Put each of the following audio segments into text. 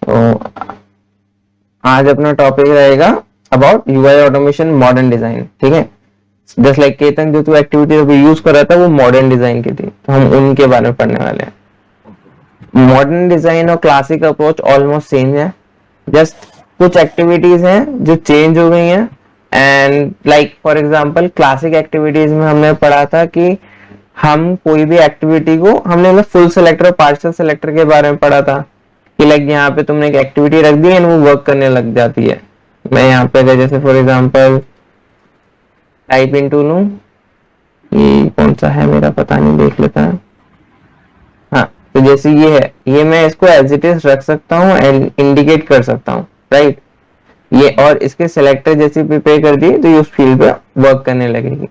तो आज अपना टॉपिक रहेगा about UI automation modern design. ठीक है, जस्ट लाइक केतन जो तू एक्टिविटी अभी यूज कर रहा था वो मॉडर्न डिजाइन की थी, तो हम उनके बारे में पढ़ने वाले हैं। मॉडर्न डिजाइन और क्लासिक अप्रोच ऑलमोस्ट सेम है, जस्ट कुछ एक्टिविटीज हैं जो चेंज हो गई हैं। And like for example classic activities में हमने पढ़ा था कि हम कोई भी एक्टिविटी को हमने फुल सेलेक्टर और पार्शियल सेलेक्टर के बारे में पढ़ा था कि लाइक यहाँ पे तुमने एक एक्टिविटी रख दी एंड वो वर्क करने लग जाती है। मैं यहाँ पे जैसे फॉर एग्जांपल टाइप इनटू लूं, ये कौन सा है मेरा पता नहीं, देख लेता है। हाँ, तो जैसे ये है, ये मैं इसको एज इट इज रख सकता हूँ एंड इंडिकेट कर सकता हूँ, राइट। ये और इसके सेलेक्टर जैसे प्रिपेयर कर दिए तो ये उस फील्ड पे वर्क करने लगेगी।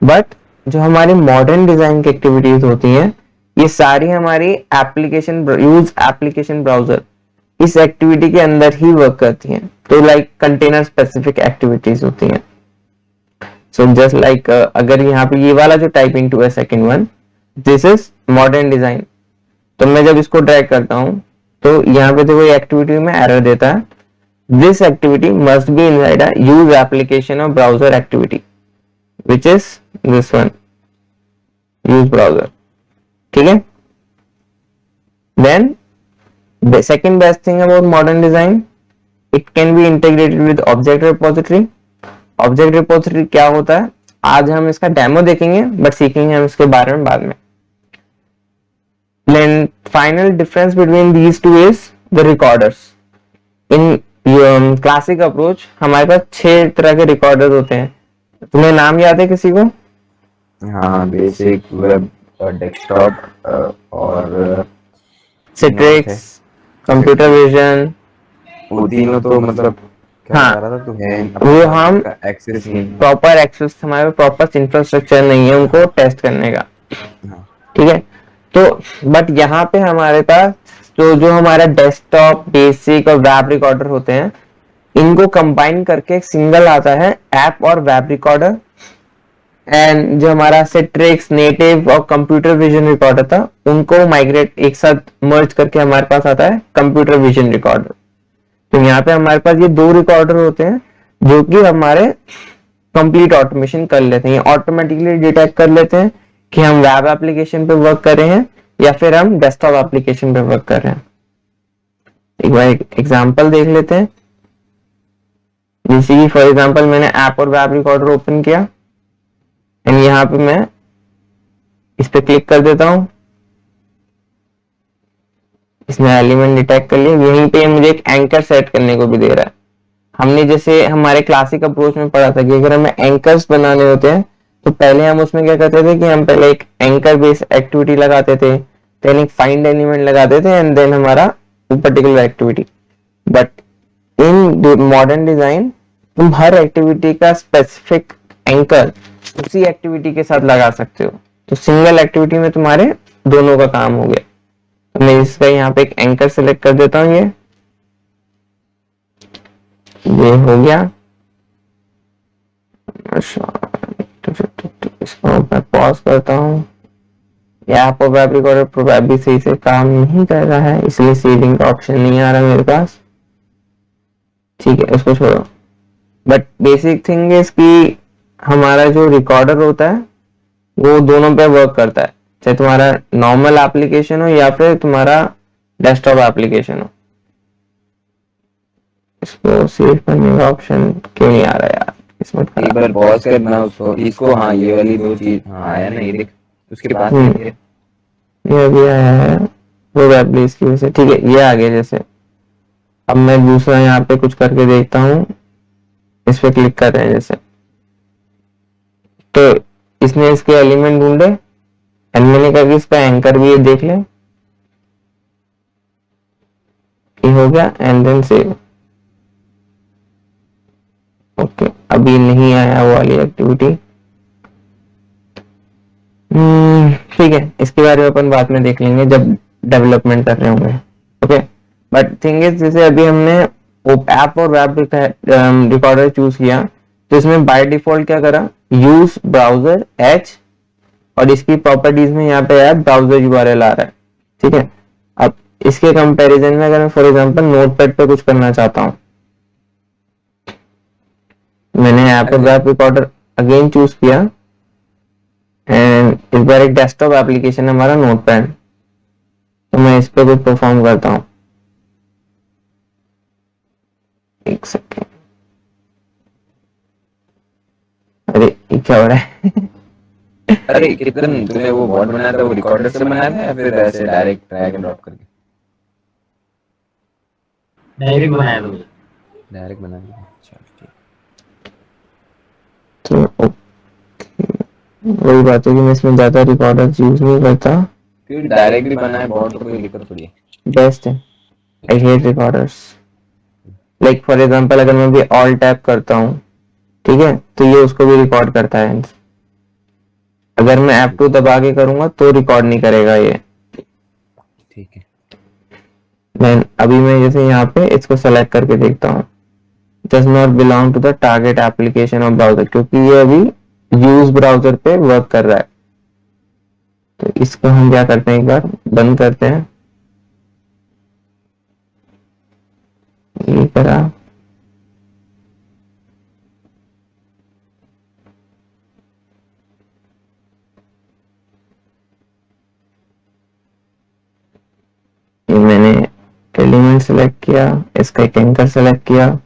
बट जो हमारी मॉडर्न डिजाइन की एक्टिविटीज होती हैं, ये सारी हमारी एप्लीकेशन यूज एप्लीकेशन ब्राउजर इस एक्टिविटी के अंदर ही वर्क करती हैं। तो लाइक कंटेनर स्पेसिफिक एक्टिविटीज होती हैं। सो जस्ट लाइक अगर यहाँ पे ये वाला जो टाइपिंग टू है second one, this is modern design. तो मैं जब इसको ड्रैग करता हूँ तो यहाँ पे देखो ये एक्टिविटी में एरर देता है, this activity must be inside a use application और browser activity which is this one, use browser। ठीक है, then the second best thing about modern design, it can be integrated with object repository। object repository क्या होता है आज हम इसका demo देखेंगे, बट सीखेंगे हम इसके बारे में बाद में। then final difference between these two is the recorders। in classic approach हमारे पास 6 तरह के रिकॉर्डर होते हैं। तुम्हें नाम याद है किसी को? हाँ, बेसिक, वेब, डेस्कटॉप और सिट्रिक्स, कंप्यूटर विजन, वो तीनों तो मतलब क्या हाँ, बता रहा था तुम्हें, वो हम एक्सेस नहीं, प्रॉपर एक्सेस, हमारे प्रॉपर इंफ्रास्ट्रक्चर नहीं है उनको टेस्ट करने का। हाँ, ठीक है, तो बट यहाँ पे हमारे पास जो हमारा डेस्कटॉप, बेसिक और वेब रिकॉर्डर होते हैं, इनको कंबाइन करके एक सिंगल आता है ऐप और वेब रिकॉर्डर। एंड जो हमारा सिट्रिक्स, नेटिव और कंप्यूटर विजन रिकॉर्डर था, उनको माइग्रेट एक साथ मर्ज करके हमारे पास आता है कंप्यूटर विजन रिकॉर्डर। तो यहाँ पे हमारे पास ये 2 रिकॉर्डर होते हैं जो कि हमारे कंप्लीट ऑटोमेशन कर लेते हैं, ऑटोमेटिकली डिटेक्ट कर लेते हैं कि हम वेब एप्लीकेशन पे वर्क कर रहे हैं या फिर हम डेस्कटॉप एप्लीकेशन पे वर्क कर रहे हैं। एक बार एक एग्जांपल देख लेते हैं। जैसे कि फॉर एग्जांपल मैंने ऐप और वेब रिकॉर्डर ओपन किया एंड यहाँ पे मैं इस पे क्लिक कर देता हूं, इसने एलिमेंट डिटेक्ट कर लिया। यहीं पे मुझे एक एंकर सेट करने को भी दे रहा है। हमने जैसे हमारे क्लासिक अप्रोच में पढ़ा था कि अगर हमें एंकर्स बनाने होते हैं तो पहले हम उसमें क्या करते थे कि हम पहले एक एंकर बेस्ड एक्टिविटी लगाते थे, देन एक फाइंड एलिमेंट लगाते थे एंड देन हमारा particular activity. But in modern design तुम हर एक्टिविटी का स्पेसिफिक एंकर उसी एक्टिविटी के साथ लगा सकते हो। तो सिंगल एक्टिविटी में तुम्हारे दोनों का काम हो गया। तो मैं इसका यहाँ पे एक एंकर सेलेक्ट कर देता हूँ, ये हो गया। इसको मैं पॉज करता हूँ। ऐप और वेब रिकॉर्डर प्रोबेबली सही से काम नहीं कर रहा है, इसलिए सेविंग का ऑप्शन नहीं आ रहा मेरे पास। ठीक है, उसको छोड़ो। बट बेसिक थिंग इज कि हमारा जो रिकॉर्डर होता है वो दोनों पे वर्क करता है, चाहे तुम्हारा नॉर्मल एप्लीकेशन हो या फिर तुम्हारा डेस्कटॉप एप्लीकेशन हो। इसको सेव करने का ऑप्शन क्यों नहीं आ रहा यार, किस्मत एक बार पॉज करना उसको, इसको, हाँ ये वाली 2 चीज, हाँ आया ना, ये देख उसके पास ये अभी आया है वो वेब बेस की वजह से। ठीक है, ये आ गया। जैसे अब मैं दूसरा यहाँ पे कुछ करके देखता हूँ, इस पे क्लिक कर रहे हैं जैसे, तो इसने इसके एलिमेंट ढूंढे एंड मैंने कहा कि इसका एंकर भी ये देख ले, ये हो गया एंड देन सेव। ओके, अभी नहीं आया वो वाली एक्टिविटी। ठीक है, इसके बारे में अपन बाद में देख लेंगे जब डेवलपमेंट कर रहे होंगे। ओके, बट थिंग इज जैसे अभी हमने ऐप और वेब रिकॉर्डर चूज किया, तो इसमें बाय डिफॉल्ट क्या करा, यूज ब्राउजर एच, और इसकी प्रॉपर्टीज में यहाँ पे है ब्राउजर यूआरएल आ रहा है। ठीक है, अब इसके कंपैरिजन में अगर मैं फॉर एग्जांपल नोटपैड पे कुछ करना चाहता हूँ, मैंने यहाँ पे वेब रिकॉर्डर अगेन चूज किया एंड इस बार एक डेस्कटॉप एप्लीकेशन है हमारा नोटपैड, तो मैं इस पे कुछ परफॉर्म करता हूँ। एक सेकेंड, अरे ये क्या हो रहा है? अरे कितन तूने वो बॉट बनाया था, वो रिकॉर्डर से बनाया था या फिर ऐसे डायरेक्ट ड्रैग एंड ड्रॉप करके? डायरेक्ट बनाया था। डायरेक्ट बनाया था, चल ठीक। तो वही बात है कि मैं इसमें ज्यादा रिकॉर्डर यूज नहीं करता। फिर डायरेक्ट भी बनाया बॉट तो कोई दिक्कत थोड़ी है। बेस्ट है, I hate recorders. Like for example अगर मैं भी ऑल टैप करता हूँ, ठीक है, तो ये उसको भी रिकॉर्ड करता है। अगर मैं F2 दबा के करूंगा तो रिकॉर्ड नहीं करेगा ये। ठीक है, देन अभी मैं जैसे यहाँ पे इसको सेलेक्ट करके देखता हूँ, does not belong to the target application of browser, क्योंकि ये अभी यूज ब्राउजर पे वर्क कर रहा है। तो इसको हम क्या करते हैं, एक बार बंद करते हैं। ये करा, ये मैंने एलिमेंट सेलेक्ट किया, इसका एक एंकर सेलेक्ट किया,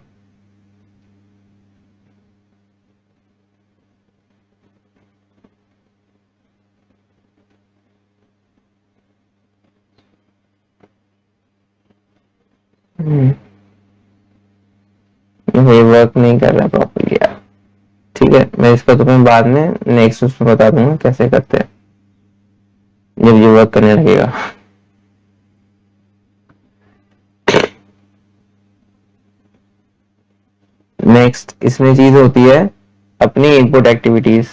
ये वर्क नहीं कर रहा प्रॉपर्ली यार। ठीक है, मैं इसका तुम्हें बाद में नेक्स्ट उसमें बता दूंगा कैसे करते हैं जब ये वर्क करने लगेगा। नेक्स्ट इसमें चीज होती है अपनी इनपुट एक्टिविटीज।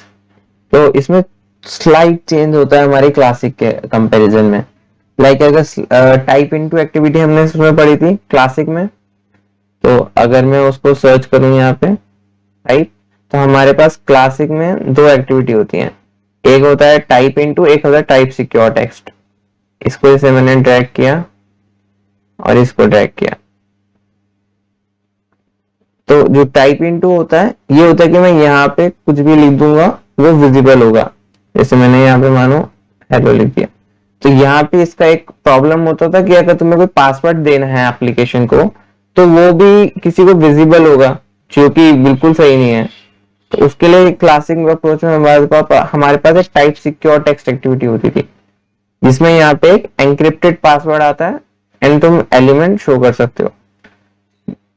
तो इसमें स्लाइड चेंज होता है हमारे क्लासिक के कंपैरिजन में। लाइक अगर टाइप इनटू एक्टिविटी हमने इसमें पढ़ी थी क्लासिक में, तो अगर मैं उसको सर्च करूं यहाँ पे टाइप, तो हमारे पास क्लासिक में दो एक्टिविटी होती हैं। एक होता है टाइप इनटू, एक होता है टाइप सिक्योर टेक्स्ट। इसको जैसे मैंने ड्रैग किया और इसको ड्रैग किया, तो जो टाइप इनटू होता है ये होता है कि मैं यहाँ पे कुछ भी लिख दूंगा वो विजिबल होगा। जैसे मैंने यहाँ पे मानो हेलो लिख दिया, तो यहाँ पे इसका एक प्रॉब्लम होता था कि अगर तुम्हें कोई पासवर्ड देना है एप्लीकेशन को, तो वो भी किसी को विजिबल होगा, जो कि बिल्कुल सही नहीं है। तो उसके लिए क्लासिक अप्रोच में हमारे पास एक टाइप सिक्योर टेक्स्ट एक्टिविटी होती थी, जिसमें यहाँ पे एक एनक्रिप्टेड पासवर्ड आता है एंड तुम एलिमेंट शो कर सकते हो।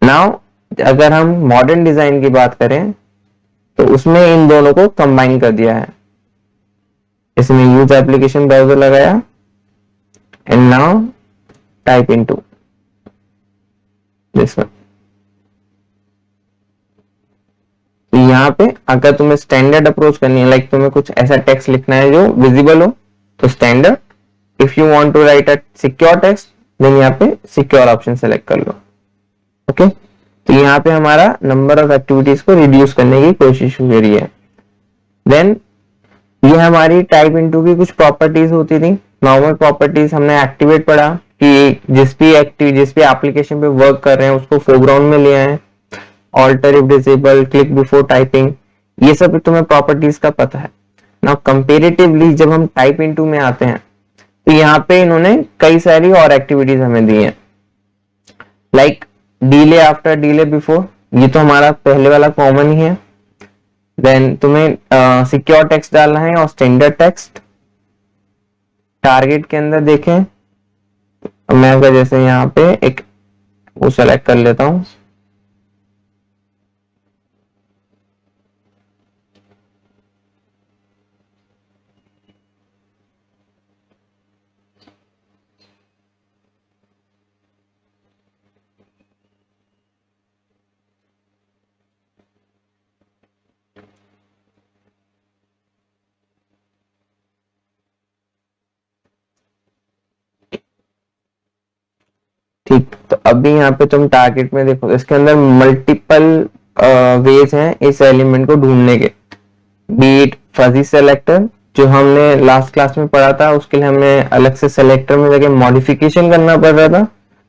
नाउ अगर हम मॉडर्न डिजाइन की बात करें, तो उसमें इन दोनों को कंबाइन कर दिया है। इसमें यूज एप्लीकेशन ब्राउजर लगाया and now type into this one. तो यहाँ पे अगर तुम्हें स्टैंडर्ड अप्रोच करनी है, लाइक तुम्हें कुछ ऐसा टेक्स्ट लिखना है जो विजिबल हो, तो standard. If you want to write a secure text, then यहाँ पे सिक्योर ऑप्शन सेलेक्ट कर लो। ओके, तो यहाँ पे हमारा नंबर ऑफ एक्टिविटीज को रिड्यूस करने की कोशिश हो रही है। देन ये हमारी टाइप इनटू की कुछ प्रॉपर्टीज होती थी। नॉर्मल प्रॉपर्टीज हमने एक्टिवेट पढ़ा कि जिस भी एप्लीकेशन पे वर्क कर रहे हैं उसको फोरग्राउंड में ले आए, alter if disable, click before typing, ये सब तुम्हें प्रॉपर्टीज का पता है। नाउ कंपेरेटिवली जब हम टाइप इनटू में आते हैं, तो यहाँ पे इन्होंने कई सारी और एक्टिविटीज हमें दी हैं, like delay after, delay before, ये तो हमारा पहले वाला कॉमन ही है। देन तुम्हें सिक्योर टेक्स्ट डालना है और स्टैंडर्ड टेक्स्ट। टारगेट के अंदर देखें, मैं अगर जैसे यहाँ पे एक वो सेलेक्ट कर लेता हूं, ठीक। तो अभी यहाँ पे तुम टारगेट में देखो, इसके अंदर मल्टीपल वेज हैं इस एलिमेंट को ढूंढने के, बीट फजी सेलेक्टर, जो हमने लास्ट क्लास में पढ़ा था उसके लिए हमें अलग से सेलेक्टर में जाके मॉडिफिकेशन करना पड़ रहा था,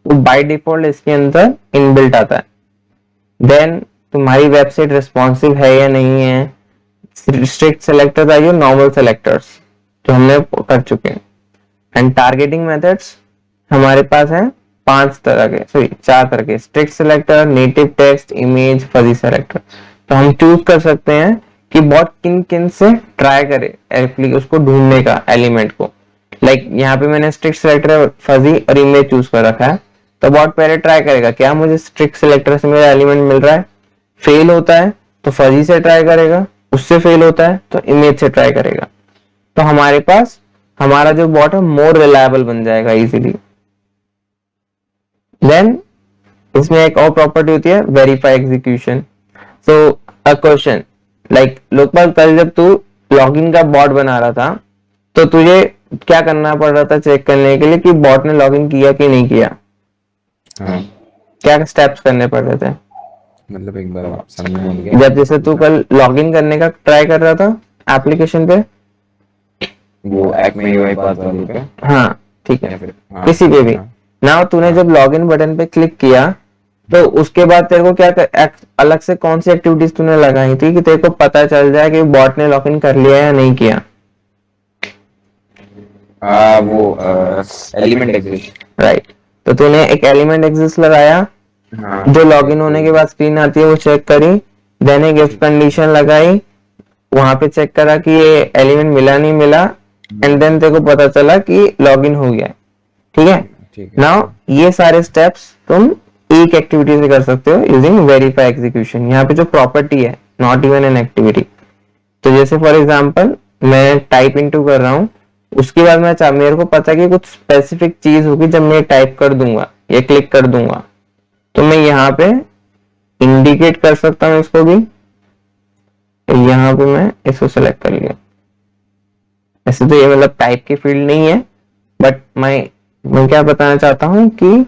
वो बाय डिफॉल्ट इसके अंदर इनबिल्ट आता है। देन तुम्हारी वेबसाइट रिस्पॉन्सिव है या नहीं है, strict selectors are your normal selectors जो हमने कर चुके हैं। एंड टारगेटिंग मेथड्स हमारे पास है 4 तरह के, strict selector, native text, image, fuzzy selector. तो हम चूज कर सकते हैं कि बॉट किन किन से ट्राई करे उसको ढूंढने का एलिमेंट को। लाइक यहाँ पे मैंने स्ट्रिक्ट सेलेक्टर, फजी और इमेज चूज कर रखा है, तो बॉट पहले ट्राई करेगा क्या मुझे स्ट्रिक्ट सेलेक्टर से मेरा एलिमेंट मिल रहा है, फेल होता है तो फजी से ट्राई करेगा, उससे फेल होता है तो इमेज से ट्राई करेगा। तो हमारे पास हमारा जो बॉट है मोर रिलायबल बन जाएगा इजीली। देन इसमें एक और प्रॉपर्टी होती है verify execution. So a question like Lokpal, कल जब तू लॉगिन का बॉट बना रहा था तो तुझे क्या करना पड़ रहा था चेक करने के लिए कि बॉट ने लॉगिन किया कि नहीं किया? हाँ, क्या स्टेप्स करने पड़ रहे थे? मतलब एक बार आप समझाएंगे? जब जैसे तू कल लॉगिन करने का ट्राई कर रहा था एप्लीकेशन पे, वो एक्मे यूआई पास वाले पे, हाँ ठीक है, या फिर हाँ, किसी पे भी। हाँ, नाउ तूने जब लॉगिन बटन पे क्लिक किया तो उसके बाद तेरे को क्या अलग से कौन सी एक्टिविटीज तूने लगाई थी कि तेरे को पता चल जाए कि बॉट ने लॉगिन कर लिया या नहीं किया? वो एलिमेंट एग्जिस्ट। राइट, तो तूने एक एलिमेंट एग्जिस्ट लगाया, हाँ, जो लॉगिन होने के बाद स्क्रीन आती है वो चेक करी, देन एक इफ कंडीशन लगाई, वहां पे चेक करा कि ये एलिमेंट मिला नहीं मिला, एंड देन तेरे को पता चला कि लॉगिन हो गया। ठीक है, ठीक है। नाउ ये सारे स्टेप्स तुम एक एक्टिविटी से कर सकते हो यूजिंग वेरीफाई एग्जीक्यूशन। यहाँ पे जो प्रॉपर्टी है नॉट इवन एन एक्टिविटी, तो जैसे फॉर एग्जांपल मैं टाइप इनटू कर रहा हूँ, उसके बाद मेरे को पता है कि कुछ स्पेसिफिक चीज होगी, जब मैं टाइप कर दूंगा या क्लिक कर दूंगा तो मैं यहाँ पे इंडिकेट कर सकता हूँ इसको भी, यहाँ पे मैं इसको सेलेक्ट कर लिया। ऐसे तो ये मतलब टाइप की फील्ड नहीं है, बट मैं क्या बताना चाहता हूँ कि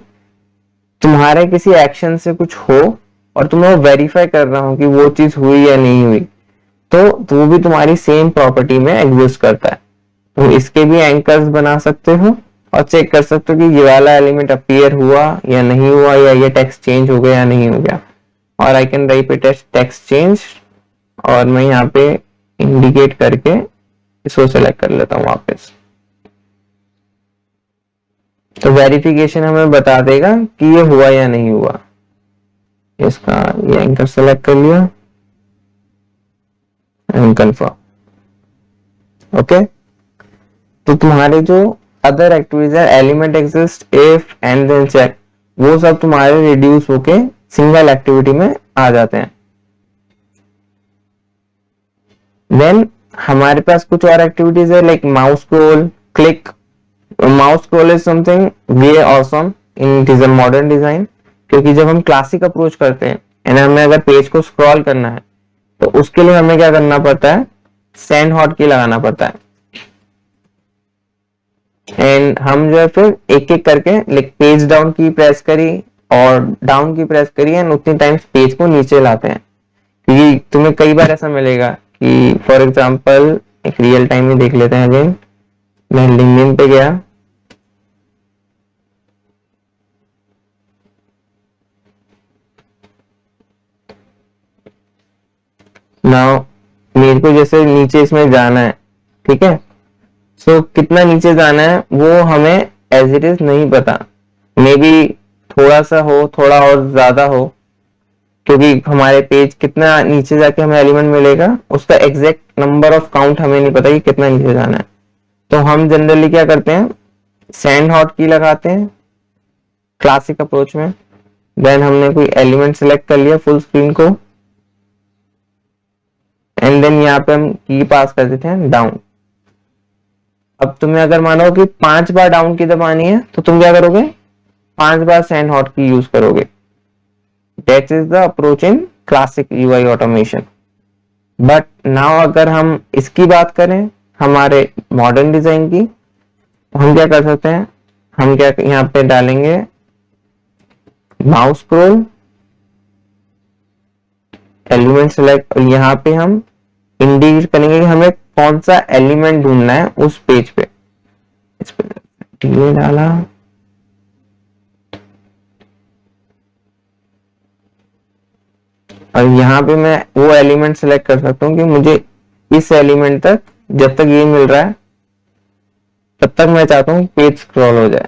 तुम्हारे किसी एक्शन से कुछ हो और तुम्हें वेरीफाई कर रहा हूँ कि वो चीज हुई या नहीं हुई, तो वो भी तुम्हारी सेम प्रॉपर्टी में एग्जिस्ट करता है। तो इसके भी एंकर्स बना सकते हो और चेक कर सकते हो कि ये वाला एलिमेंट अपीयर हुआ या नहीं हुआ, या ये टेक्स्ट चेंज हो गया या नहीं हो गया। और I can write text change, और मैं यहाँ पे इंडिकेट करके इसको सेलेक्ट कर लेता हूँ वापस। तो वेरिफिकेशन हमें बता देगा कि ये हुआ या नहीं हुआ। इसका ये एंकर सेलेक्ट कर लिया एंड कंफर्म। ओके, तो तुम्हारे जो अदर एक्टिविटीज है element exist, if, and then check, वो सब तुम्हारे रिड्यूस होके सिंगल एक्टिविटी में आ जाते हैं। देन हमारे पास कुछ और एक्टिविटीज है like mouse scroll, click. Mouse scroll is something very awesome in it is a modern design, क्योंकि जब हम क्लासिक अप्रोच करते हैं एंड हमें अगर पेज को स्क्रॉल करना है तो उसके लिए हमें क्या करना पड़ता है, सेंड हॉट की लगाना पड़ता है। एंड हम जो है फिर एक एक करके लाइक पेज डाउन की प्रेस करी और डाउन की प्रेस करी एंड उतनी टाइम्स पेज को नीचे लाते हैं। क्योंकि तुम्हें कई बार ऐसा मिलेगा कि फॉर एग्जांपल एक रियल टाइम में देख लेते हैं अगेन, मैं लिंक्डइन पे गया, नाउ मेरे को जैसे नीचे इसमें जाना है, ठीक है, सो कितना नीचे जाना है वो हमें एज इट इज नहीं पता, मे बी थोड़ा सा हो, थोड़ा और ज्यादा हो, क्योंकि हमारे पेज कितना नीचे जाके हमें एलिमेंट मिलेगा उसका एग्जैक्ट नंबर ऑफ काउंट हमें नहीं पता कि कितना नीचे जाना है। तो हम जनरली क्या करते हैं, सेंड हॉट की लगाते हैं क्लासिक अप्रोच में। देन हमने कोई एलिमेंट सिलेक्ट कर लिया फुल स्क्रीन को, एंड देन यहाँ पे हम की पास कर देते हैं डाउन। अब तुम्हें अगर मानो कि 5 बार डाउन की दबानी है तो तुम क्या करोगे, 5 बार सेंड हॉट की यूज करोगे। That is the approach in classic UI automation. But now अगर हम इसकी बात करें हमारे मॉडर्न डिजाइन की, तो हम क्या कर सकते हैं, हम क्या यहाँ पे डालेंगे माउस स्क्रॉल, एलिमेंट सेलेक्ट, और यहाँ पे हम इंडिकेट करेंगे कि हमें कौन सा एलिमेंट ढूंढना है उस पेज पे। इस पे TA डाला, और यहाँ पे मैं वो एलिमेंट सेलेक्ट कर सकता हूँ कि मुझे इस एलिमेंट तक, जब तक ये मिल रहा है तब तक मैं चाहता हूँ पेज स्क्रॉल हो जाए।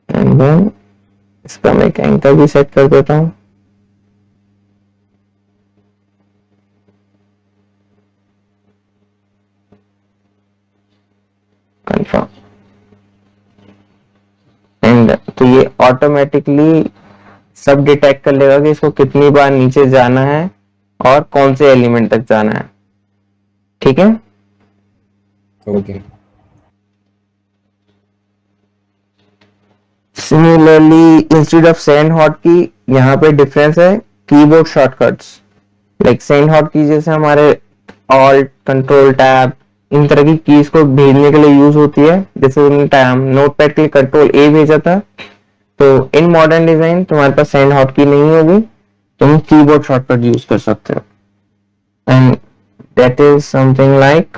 एंड देन इसका मैं एक एंकर भी सेट कर देता हूँ। कंफर्म। एंड तो ये ऑटोमेटिकली सब डिटेक्ट कर लेगा कि इसको कितनी बार नीचे जाना है और कौन से एलिमेंट तक जाना है। ठीक है। Okay. Similarly instead of sand hot की, यहाँ पे डिफरेंस है keyboard shortcuts. Like send hot की जैसे हमारे ऑल्ट कंट्रोल टैब इन तरह की कीज को भेजने के लिए यूज होती है। जैसे नोटपैड के लिए कंट्रोल A भेजा था, तो इन मॉडर्न डिजाइन तुम्हारे पास सेंड हॉट की नहीं होगी, तुम कीबोर्ड शॉर्टकट यूज कर सकते हो। And that is something like,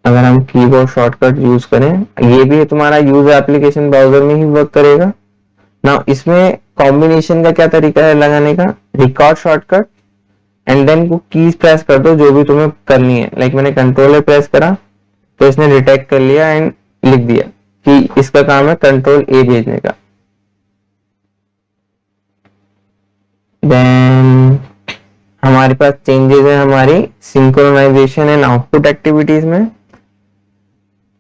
अगर हम कीबोर्ड शॉर्टकट यूज करें, ये भी तुम्हारा यूज एप्लीकेशन ब्राउजर में ही वर्क करेगा ना। इसमें कॉम्बिनेशन का क्या तरीका है लगाने का, रिकॉर्ड शॉर्टकट एंड देन को कीज प्रेस कर दो जो भी तुम्हें करनी है। लाइक मैंने कंट्रोलर प्रेस करा तो इसने डिटेक्ट कर लिया एंड लिख दिया कि इसका काम है कंट्रोल A भेजने का। देन हमारे पास चेंजेस है हमारी सिंक्रोनाइजेशन एंड आउटपुट एक्टिविटीज में।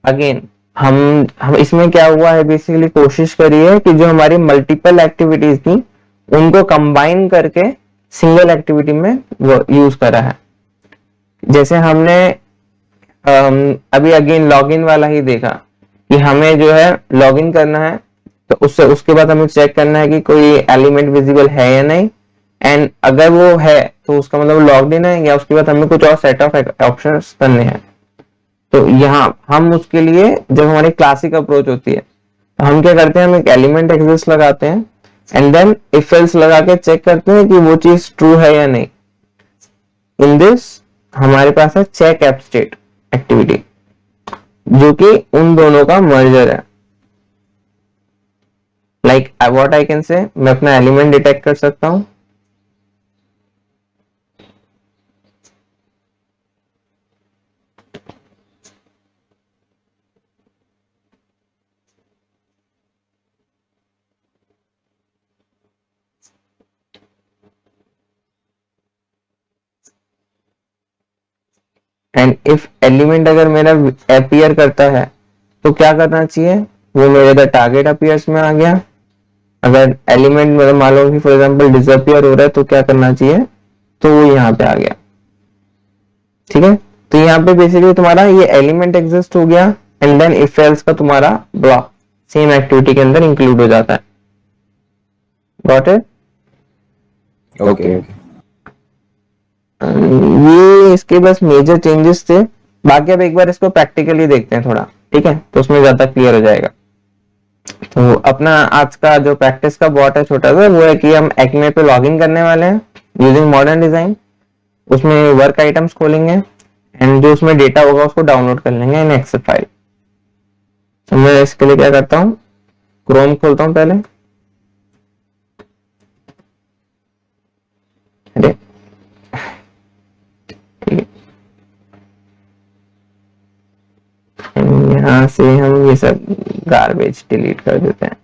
अगेन हम इसमें क्या हुआ है, बेसिकली कोशिश करी है कि जो हमारी मल्टीपल एक्टिविटीज थी उनको कंबाइन करके सिंगल एक्टिविटी में यूज करा है। जैसे हमने अभी अगेन लॉगिन वाला ही देखा कि हमें जो है लॉगिन करना है, तो उसके बाद हमें चेक करना है कि कोई एलिमेंट विजिबल है या नहीं। एंड अगर वो है तो उसका मतलब लॉग्ड इन है, या उसके बाद हमें कुछ और सेट ऑफ ऑप्शंस करने हैं। तो यहाँ हम उसके लिए जब हमारी क्लासिक अप्रोच होती है तो हम क्या करते हैं, हम एक एलिमेंट एग्जिस्ट लगाते हैं एंड देन इफ एल्स लगा के चेक करते हैं कि वो चीज ट्रू है या नहीं। इन दिस हमारे पास है चेक एप स्टेट एक्टिविटी, जो कि उन दोनों का मर्जर है। Like what I can say, मैं अपना एलिमेंट डिटेक्ट कर सकता हूं, एंड इफ एलिमेंट अगर मेरा अपीयर करता है तो क्या करना चाहिए, वो मेरे द टारगेट अपीयर्स में आ गया। अगर एलिमेंट मतलब मान लो कि फॉर एग्जांपल डिसअपियर हो रहा है तो क्या करना चाहिए, तो वो यहाँ पे आ गया। ठीक है, तो यहाँ पे बेसिकली तुम्हारा ये एलिमेंट एग्जिस्ट हो गया एंड देन इफ एल्स का तुम्हारा ब्लॉक सेम एक्टिविटी के अंदर इंक्लूड हो जाता है। Got it? ओके। ये इसके बस मेजर चेंजेस थे। बाकी अब एक बार इसको प्रैक्टिकली देखते हैं थोड़ा, ठीक है, तो उसमें ज्यादा क्लियर हो जाएगा। तो अपना आज का जो प्रैक्टिस का बॉट है छोटा सा, वो है कि हम एक्मे पे लॉगिन करने वाले हैं यूजिंग मॉडर्न डिजाइन। उसमें वर्क आइटम्स खोलेंगे एंड जो उसमें डेटा होगा उसको डाउनलोड कर लेंगे इन एक्सेल फाइल। तो मैं इसके लिए क्या करता हूँ, क्रोम खोलता हूँ पहले। अरे यहाँ से हम ये सब गार्बेज डिलीट कर देते हैं।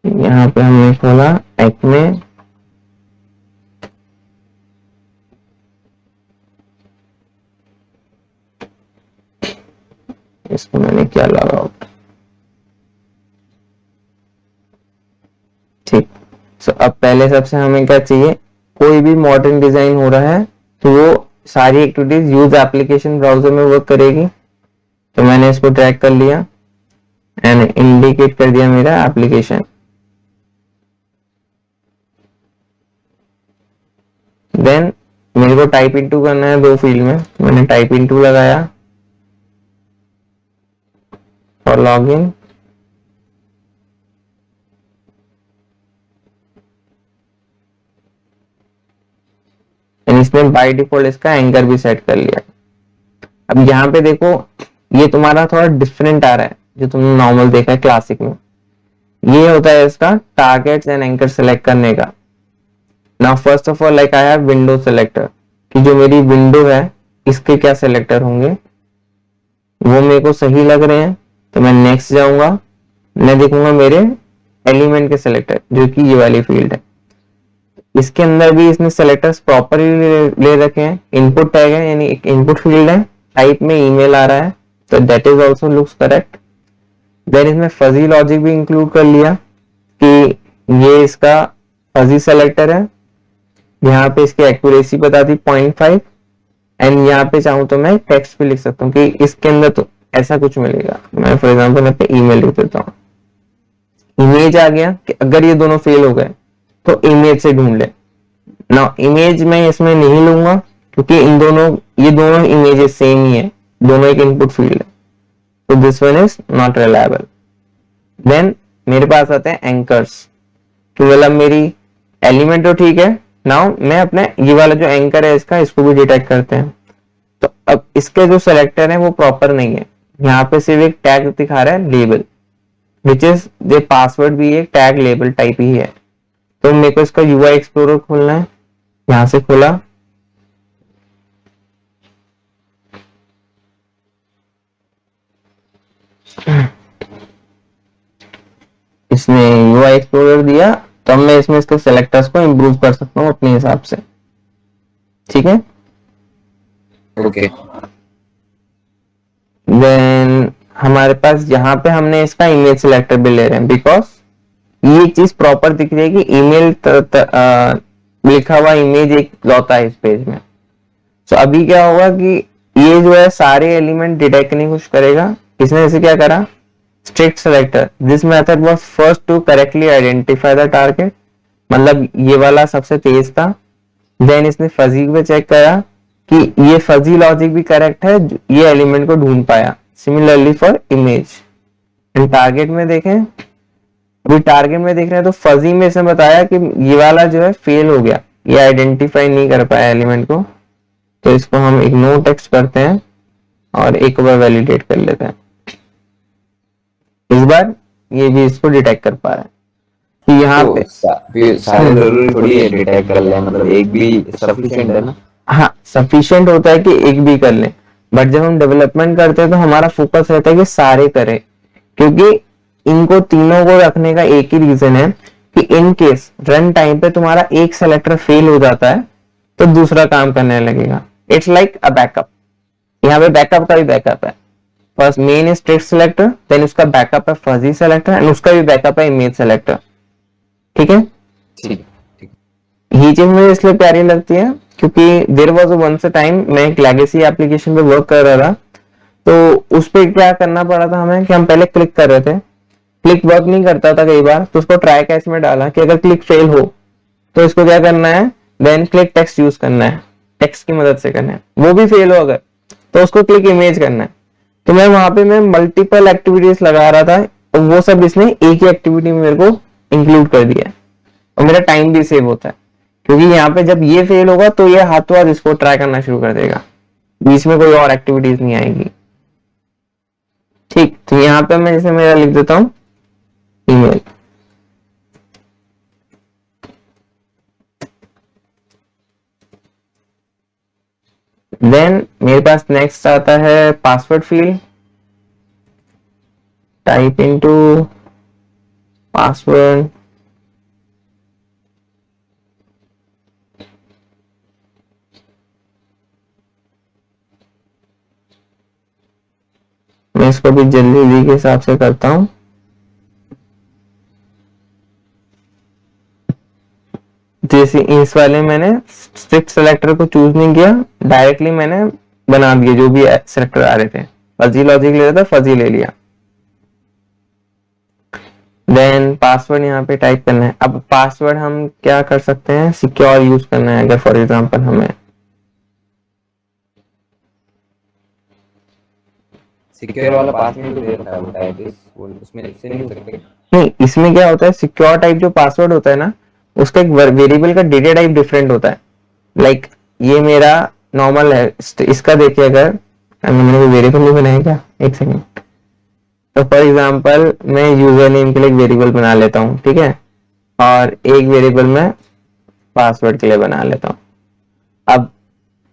यहाँ पे हमने खोला एक्मे, इसको मैंने क्या लॉग आउट। ठीक, सो अब पहले सबसे हमें क्या चाहिए, कोई भी मॉडर्न डिजाइन हो रहा है तो वो सारी एक्टिविटीज यूज एप्लीकेशन ब्राउजर में वर्क करेगी। तो मैंने इसको ड्रैग कर लिया एंड इंडिकेट कर दिया मेरा एप्लीकेशन। देन मेरे को टाइप इनटू करना है दो फील्ड में, मैंने टाइप इनटू लगाया और लॉगिन। इसमें बाय डिफॉल्ट इसका एंकर भी सेट कर लिया। अब यहाँ पे देखो ये तुम्हारा थोड़ा डिफरेंट आ रहा है जो तुमने नॉर्मल देखा है क्लासिक में। ये होता है इसका टारगेट्स एंड एंकर सेलेक्ट करने का। Now first of all like I have window selector, कि जो मेरी विंडो है इसके क्या सेलेक्टर होंगे वो मेरे को सही लग रहे हैं, तो मैं नेक्स्ट जाऊंगा, मैं देखूंगा मेरे एलिमेंट के सेलेक्टर जो कि ये वाली फील्ड है। इसके अंदर भी इसने सेलेक्टर्स प्रॉपरली ले रखे हैं। इनपुट टैग है यानी एक इनपुट फील्ड है, टाइप में ईमेल आ रहा है तो that is also looks correct. Then इसमें फजी लॉजिक भी इंक्लूड कर लिया कि ये इसका फजी सेलेक्टर है, यहाँ पे इसकी एक्यूरेसी बताती 0.5 एंड यहाँ पे चाहूँ तो मैं टेक्स्ट भी लिख सकता हूँ कि इसके अंदर तो ऐसा कुछ मिलेगा। मैं फॉर एग्जांपल यहाँ पे ईमेल लिख देता हूँ। इमेज आ गया कि अगर ये दोनों फेल हो गए तो इमेज से ढूंढ ले। ना इमेज मैं इसमें नहीं लूंगा क्योंकि ये दोनों इमेजेस सेम ही है, दोनों एक इनपुट फील्ड है, तो this one is not reliable. Then मेरे पास आते हैं एंकर्स, तो मतलब मेरी एलिमेंट तो ठीक है। नाउ मैं अपने ये वाला जो एंकर है इसको भी डिटेक्ट करते हैं। तो अब इसके जो सेलेक्टर है वो प्रॉपर नहीं है, यहाँ पे सिर्फ एक टैग दिखा रहा है label, which is the password भी एक टैग लेबल टाइप ही है। तो मेरे को इसका यूआई एक्सप्लोरर खोलना है, यहां से खोला, इसने यूआई एक्सप्लोरर दिया, तो अब मैं इसमें इसके सेलेक्टर्स को इंप्रूव कर सकता हूँ अपने हिसाब से। ठीक है, ओके देन हमारे पास यहाँ पे हमने इसका इमेज सिलेक्टर भी ले रहे हैं बिकॉज ये चीज प्रॉपर दिख रही है कि ईमेल लिखा हुआ इमेज एक लौता है इस पेज में। तो अभी क्या होगा कि ये जो है सारे एलिमेंट डिटेक्ट करने की कोशिश करेगा। इसने जैसे क्या करा, strict selector, this method was first to correctly identify the target, मतलब ये वाला सबसे तेज था। देन इसने फजी पे चेक करा कि ये फजी लॉजिक भी करेक्ट है, ये एलिमेंट को ढूंढ पाया। Similarly for image and target में देखें, अभी टारगेट में देख रहे हैं तो फजी में इसने बताया कि ये वाला जो है फेल हो गया, ये आइडेंटिफाई नहीं कर पाया एलिमेंट को, तो इसको हम इग्नोर टेक्स्ट करते हैं और एक बार वैलिडेट कर लेते हैं। इस बार ये भी इसको डिटेक्ट कर पा रहा है। तो यहाँ तो पे सारे जरूरी थोड़ी है डिटेक्ट कर ले, मतलब एक भी सफिशिएंट है ना। हाँ सफिशिएंट होता है कि एक भी कर ले, बट जब हम डेवलपमेंट करते हैं तो हमारा फोकस रहता है कि सारे करें, क्योंकि इनको तीनों को रखने का एक ही रीजन है कि इन केस रन टाइम पे तुम्हारा एक सेलेक्टर फेल हो जाता है तो दूसरा काम करने लगेगा। इट्स लाइक अ बैकअप, यहाँ पे बैकअप का भी बैकअप है। First main is strict selector, then उसका बैकअप है फजी सेलेक्टर एंड उसका भी बैकअप है इमेज सेलेक्टर। ठीक है, ठीक ठीक ये चीज मुझे इसलिए प्यारी लगती है क्योंकि there was once a time मैं एक लेगेसी एप्लीकेशन पे वर्क कर रहा था, तो उस पे क्या करना पड़ा था हमें कि हम पहले क्लिक कर रहे थे, क्लिक वर्क नहीं करता था कई बार, तो उसको ट्राई कैच में डाला कि अगर क्लिक फेल हो तो इसको क्या करना है, देन क्लिक टेक्स्ट यूज करना है, टेक्स्ट की मदद से करना है। वो भी फेल हो अगर तो उसको क्लिक इमेज करना है। तो मैं वहां पे मैं मल्टीपल एक्टिविटीज लगा रहा था, और वो सब इसने एक ही एक्टिविटी में मेरे को इंक्लूड कर दिया और मेरा टाइम भी सेव होता है, क्योंकि यहाँ पे जब ये फेल होगा तो ये हाथों हाथ इसको ट्राई करना शुरू कर देगा, बीच में कोई और एक्टिविटीज नहीं आएगी। ठीक, तो यहाँ पे मैं जैसे मेरा लिख देता हूँ ईमेल, देन मेरे पास नेक्स्ट आता है password field, type into password, मैं इसको भी जल्दी जल्दी के हिसाब से करता हूं। जैसे इस वाले मैंने स्ट्रिक्ट सेलेक्टर को चूज नहीं किया, डायरेक्टली मैंने बना दिए जो भी सेलेक्टर आ रहे थे, फजी लॉजिक ले रहा था फजी ले लिया। देन पासवर्ड यहाँ पे टाइप करना है। अब पासवर्ड हम क्या कर सकते हैं, सिक्योर यूज करना है अगर फॉर एग्जांपल हमें, सिक्योर वाला पास में तो दे रखा है वो टाइप इस वो उसमें इससे नहीं हो सकता क्या? नहीं, इसमें क्या होता है, सिक्योर टाइप जो पासवर्ड होता है ना, उसका एक वेरिएबल का डेटा टाइप डिफरेंट होता है। लाइक ये मेरा नॉर्मल है, इसका देखिए, अगर मैंने कोई वेरिएबल नहीं बनाया क्या, एक सेकंड। तो फॉर एग्जांपल मैं यूजर नेम के लिए एक वेरिएबल बना लेता हूँ, ठीक है, और एक वेरिएबल मैं पासवर्ड के लिए बना लेता हूँ। अब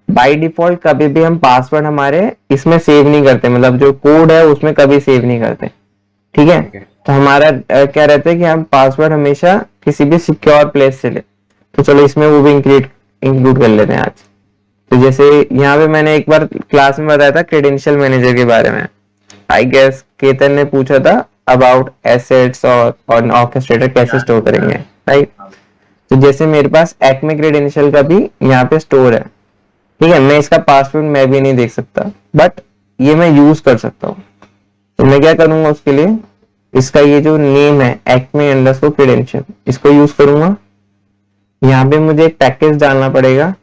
बाय डिफॉल्ट कभी भी हम पासवर्ड हमारे इसमें सेव नहीं करते, मतलब जो कोड है उसमें कभी सेव नहीं करते, ठीक है। ठीक है। तो हमारा क्या रहता है कि हम पासवर्ड हमेशा किसी भी सिक्योर प्लेस से ले। तो चलो इसमें वो भी इंक्लूड कर लेते हैं आज। तो जैसे यहाँ पे मैंने एक बार क्लास में बताया था क्रेडेंशियल मैनेजर के बारे में, आई गेस केतन ने पूछा था अबाउट एसेट्स और ऑर्केस्ट्रेटर कैसे स्टोर करेंगे, राइट। तो जैसे मेरे पास एक्मे क्रेडेंशियल का भी यहाँ पे स्टोर है, ठीक है। मैं इसका पासवर्ड मैं भी नहीं देख सकता, बट ये मैं यूज कर सकता हूँ। तो मैं क्या करूंगा उसके लिए, इसका ये जो नेम है एक्मे अंडरस्कोर क्रेडेंशियल, इसको यूज करूंगा। यहाँ पे मुझे एक पैकेज डालना पड़ेगा,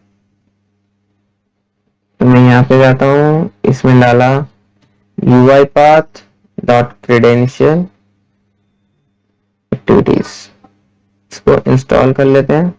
तो मैं यहाँ पे जाता हूँ, इसमें डाला UiPath.credential एक्टिविटीज, इसको इंस्टॉल कर लेते हैं।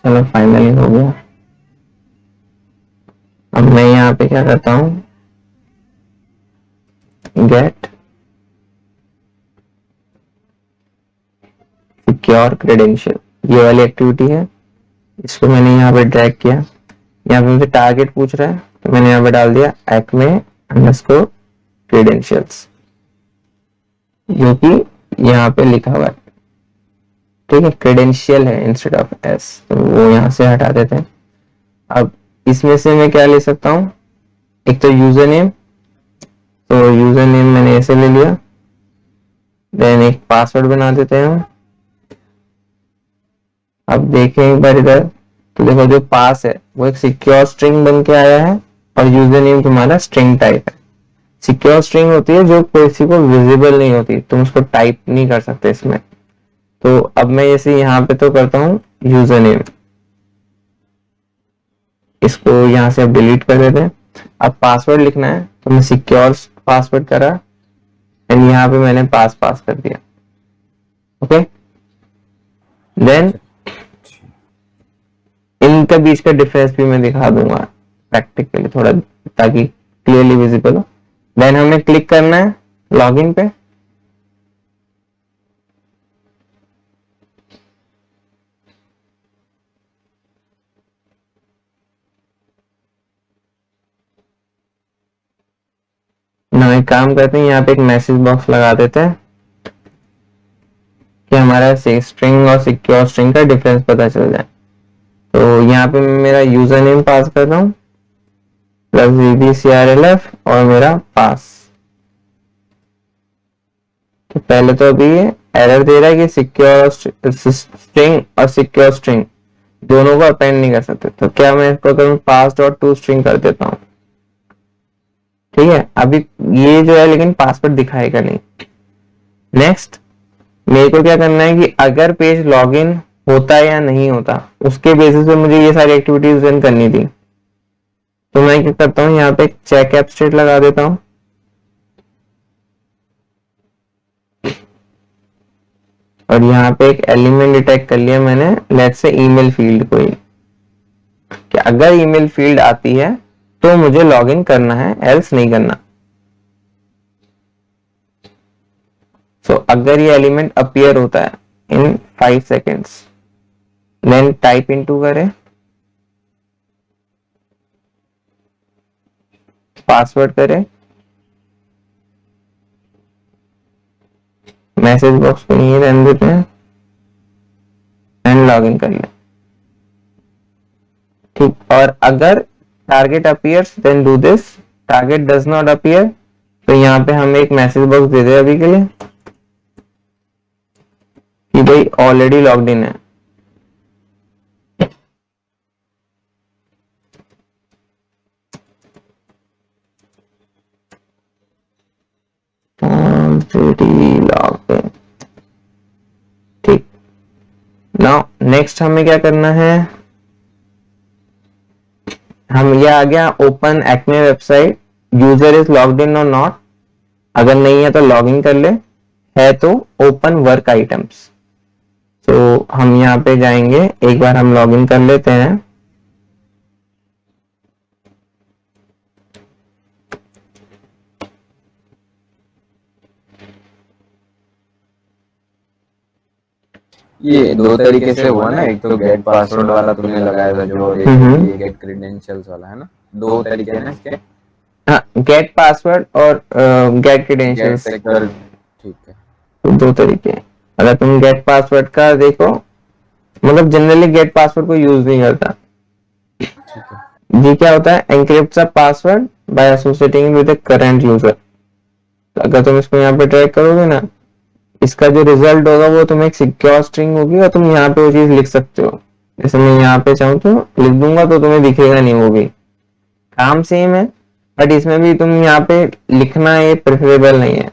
चलो फाइनली हो गया। अब मैं यहाँ पे क्या करता हूँ, गेट सिक्योर क्रेडेंशियल, ये वाली एक्टिविटी है, इसको मैंने यहाँ पे ड्रैग किया। यहाँ पे मुझे टारगेट पूछ रहा है, तो मैंने यहाँ पे डाल दिया एक्मे अंडरस्कोर क्रेडेंशियल्स, जो कि यहाँ पे लिखा हुआ है, ठीक है। क्रेडेंशियल है इंस्टेड ऑफ एस, तो वो यहाँ से हटा देते हैं। अब इसमें से मैं क्या ले सकता हूँ, एक तो यूजर नेम, तो यूजर नेम मैंने ऐसे ले लिया। देन एक पासवर्ड बना देते हैं। अब देखें एक बार इधर, तो देखो जो पास है वो एक सिक्योर स्ट्रिंग बन के आया है, और यूजर नेम तुम्हारा स्ट्रिंग टाइप है। सिक्योर स्ट्रिंग होती है जो किसी को विजिबल नहीं होती, तुम उसको टाइप नहीं कर सकते इसमें। तो अब मैं जैसे यहाँ पे तो करता हूँ यूजर नेम, इसको यहाँ से अब डिलीट कर देते हैं। अब पासवर्ड लिखना है, तो मैं सिक्योर पासवर्ड करा, एंड यहाँ पे मैंने पास कर दिया, ओके। देन इनका बीच का डिफरेंस भी मैं दिखा दूंगा प्रैक्टिकली थोड़ा, ताकि क्लियरली विजिबल हो। देन हमें क्लिक करना है लॉगिन पे, ना एक काम करते हैं, यहाँ पे एक मैसेज बॉक्स लगा देते हैं कि हमारा स्ट्रिंग और सिक्योर स्ट्रिंग का डिफरेंस पता चल जाए। तो यहाँ पे मैं मेरा यूजर नेम पास कर रहा हूँ प्लस VBCRLF और मेरा पास। तो पहले तो अभी ये एरर दे रहा है कि सिक्योर स्ट्रिंग और सिक्योर स्ट्रिंग दोनों को अपेंड नहीं कर सकते। तो क्या मैं इसको करूँ, पास डॉट टू स्ट्रिंग कर देता हूँ, ठीक है। अभी ये जो है लेकिन पासवर्ड दिखाएगा नहीं। नेक्स्ट मेरे को क्या करना है कि अगर पेज लॉगिन होता है या नहीं होता, उसके बेसिस पे मुझे ये सारी एक्टिविटीज रन करनी थी। तो मैं क्या करता हूँ, यहाँ पे एक चेक एप स्टेट लगा देता हूँ, और यहाँ पे एक एलिमेंट डिटेक्ट कर लिया मैंने, लेट्स से ईमेल फील्ड कोई, कि अगर ईमेल फील्ड आती है तो मुझे लॉगिन करना है, एल्स नहीं करना। सो अगर ये एलिमेंट अपीयर होता है इन 5 सेकेंड्स, देन टाइप इनटू करें, पासवर्ड करें, मैसेज बॉक्स को नहीं रहने देते हैं, एंड लॉग इन कर ले। ठीक, और अगर target appears then do this, target does not appear तो यहाँ पे हम एक मैसेज बॉक्स दे दे अभी के लिए कि भाई ऑलरेडी लॉग्ड इन है। Already logged in. ठीक, नाउ नेक्स्ट हमें क्या करना है, हम ये आ गया open Acme website, user is logged in और नॉट, अगर नहीं है तो लॉग इन कर ले, है तो ओपन वर्क आइटम्स। तो हम यहाँ पे जाएंगे, एक बार हम लॉग इन कर लेते हैं। ये दो तरीके से हुआ ना, एक तो गेट पासवर्ड वाला तुमने लगाया था जो, एक ये गेट क्रेडेंशियल्स वाला है ना, दो तरीके हैं ना इसके। हाँ, गेट पासवर्ड और गेट गेट क्रेडेंशियल्स, सेक्टर, ठीक है। तो दो तरीके हैं। अगर तुम गेट पासवर्ड का देखो, मतलब जनरली गेट पासवर्ड को यूज नहीं करता। ये क्या होता है, encrypts a password by associating with the current user. अगर तुम इसको यहाँ पे ट्रैक करोगे ना, इसका जो रिजल्ट होगा वो तुम्हें एक सिक्योर स्ट्रिंग होगी और तुम यहाँ पे वो चीज लिख सकते हो। जैसे मैं यहाँ पे चाहूँ तो लिख दूंगा तो तुम्हें दिखेगा नहीं, वो भी काम सेम है, बट इसमें भी तुम यहाँ पे लिखना ये प्रेफरेबल नहीं है।